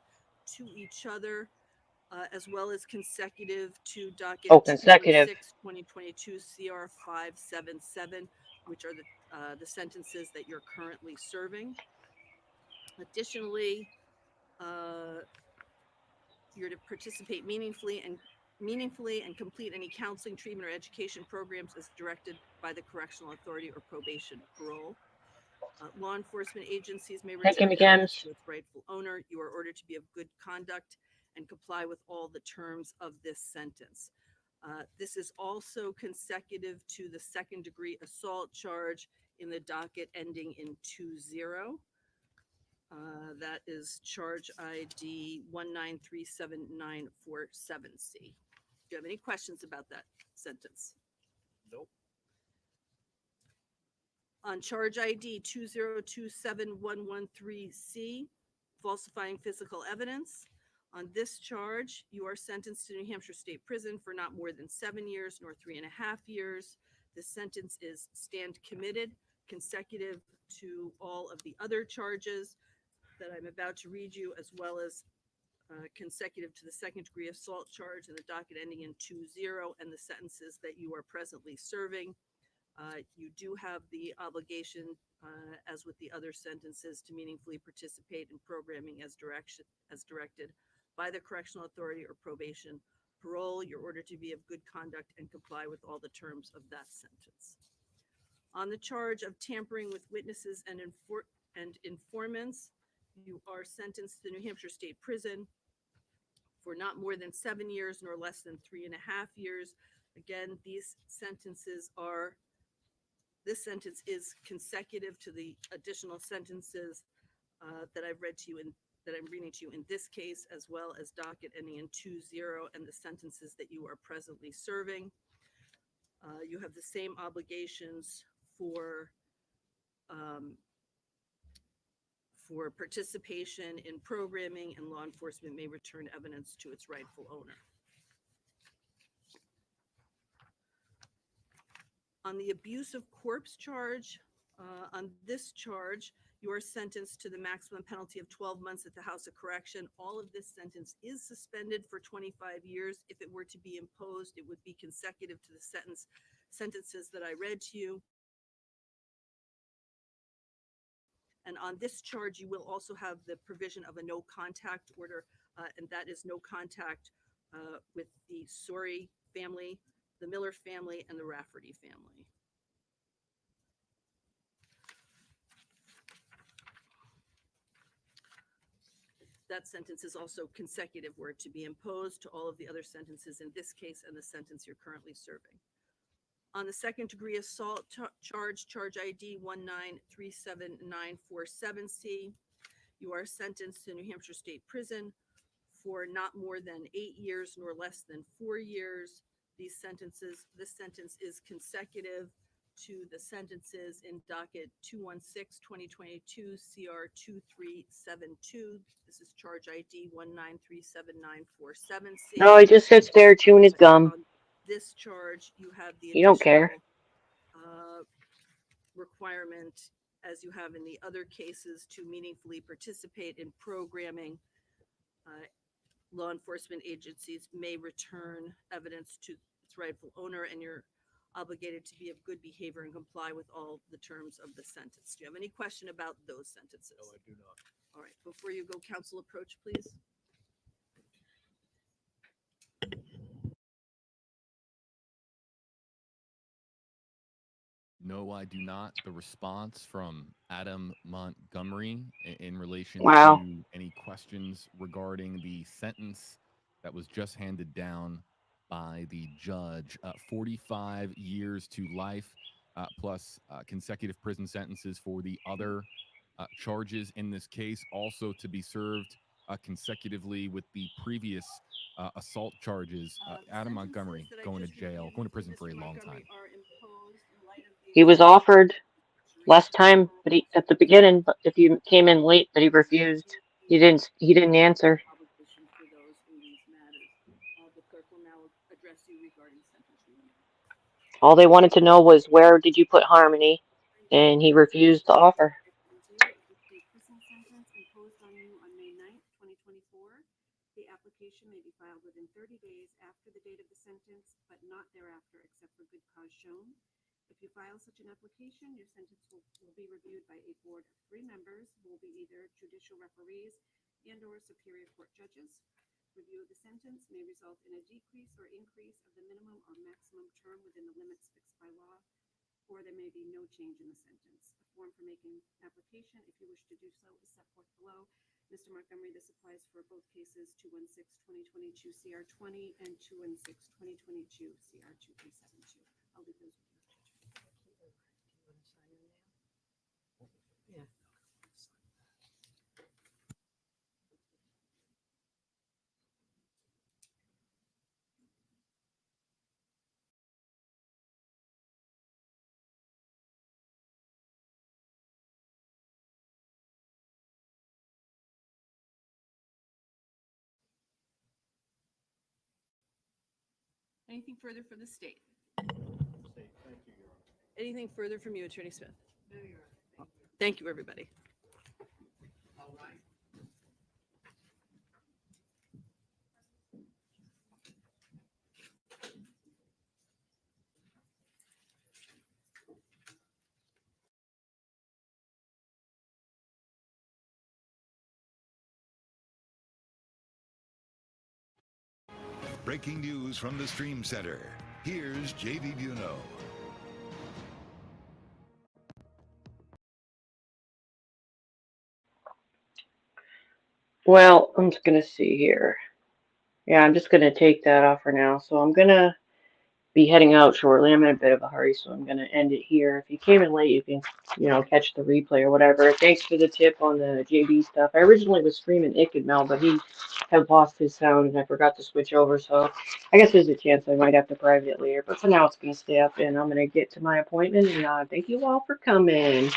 to each other, as well as consecutive to docket Oh, consecutive. 206-2022 CR 577, which are the sentences that you're currently serving. Additionally, you're to participate meaningfully and complete any counseling, treatment, or education programs as directed by the correctional authority or probation parole. Law enforcement agencies may Thank you, return evidence McGims. to its rightful owner. You are ordered to be of good conduct and comply with all the terms of this sentence. This is also consecutive to the second-degree assault charge in the docket ending in 20. That is charge ID 1937947C. Do you have any questions about that sentence? Nope. On charge ID 2027113C, falsifying physical evidence. On this charge, you are sentenced to New Hampshire State Prison for not more than 7 years nor 3.5 years. This sentence is stand committed, consecutive to all of the other charges that I'm about to read you, as well as consecutive to the second-degree assault charge and the docket ending in 2-0 and the sentences that you are presently serving. You do have the obligation, as with the other sentences, to meaningfully participate in programming as directed by the correctional authority or probation. Parole, you're ordered to be of good conduct and comply with all the terms of that sentence. On the charge of tampering with witnesses and informants, you are sentenced to New Hampshire State Prison for not more than 7 years nor less than 3.5 years. Again, this sentence is consecutive to the additional sentences that I've read to you that I'm reading to you in this case, as well as docket ending in 2-0 and the sentences that you are presently serving. You have the same obligations for participation in programming, and law enforcement may return evidence to its rightful owner. On the abuse of corpse charge, on this charge, you are sentenced to the maximum penalty of 12 months at the House of Correction. All of this sentence is suspended for 25 years. If it were to be imposed, it would be consecutive to the sentences that I read to you. And on this charge, you will also have the provision of a no contact order, and that is no contact with the Sorey family, the Miller family, and the Rafferty family. That sentence is also consecutive were it to be imposed to all of the other sentences in this case and the sentence you're currently serving. On the second degree assault charge ID 1937947C, you are sentenced to New Hampshire State Prison for not more than 8 years nor less than 4 years. This sentence is consecutive to the sentences in docket 216-2022 CR 2372. This is charge ID 1937947C. No, he just sits there chewing his gum. This charge, you have the You don't care. Requirement, as you have in the other cases, to meaningfully participate in programming. Law enforcement agencies may return evidence to its rightful owner, and you're obligated to be of good behavior and comply with all the terms of the sentence. Do you have any question about those sentences? No, I do not. All right, before you go, counsel approach, please. No, I do not. The response from Adam Montgomery in relation Wow. to any questions regarding the sentence that was just handed down by the judge, 45 years to life, plus consecutive prison sentences for the other charges in this case, also to be served consecutively with the previous assault charges. Adam Montgomery going to jail, going to prison for a long time. He was offered less time, but at the beginning, but if you came in late, but he refused. He didn't answer. All they wanted to know was, where did you put Harmony? And he refused the offer. The application may be filed within 30 days after the date of the sentence, but not thereafter except for good cause shown. If you file such an application, your sentence will be reviewed by a board of 3 members who will be either judicial referees and/or superior court judges. Review of the sentence may result in a decrease or increase of the minimum or maximum term within the limits fixed by law, or there may be no change in the sentence. A form for making application, if you wish to do so, is set forth below. Mr. Montgomery, this applies for both cases 216-2022 CR 20 and 216-2022 CR 2372. I'll leave those with you. Yeah. Anything further from the state? Anything further from you, Attorney Smith? No, Your Honor. Thank you, everybody. All right. Breaking news from the Stream Center. Here's JD Buno. Well, I'm just gonna see here. Yeah, I'm just gonna take that off for now. So I'm gonna be heading out shortly. I'm in a bit of a hurry, so I'm gonna end it here. If you came in late, you can, catch the replay or whatever. Thanks for the tip on the JB stuff. I originally was streaming Ikadmel, but he had lost his sound and I forgot to switch over. So I guess there's a chance I might have to private it later. But for now, it's gonna stay up, and I'm gonna get to my appointment. And thank you all for coming.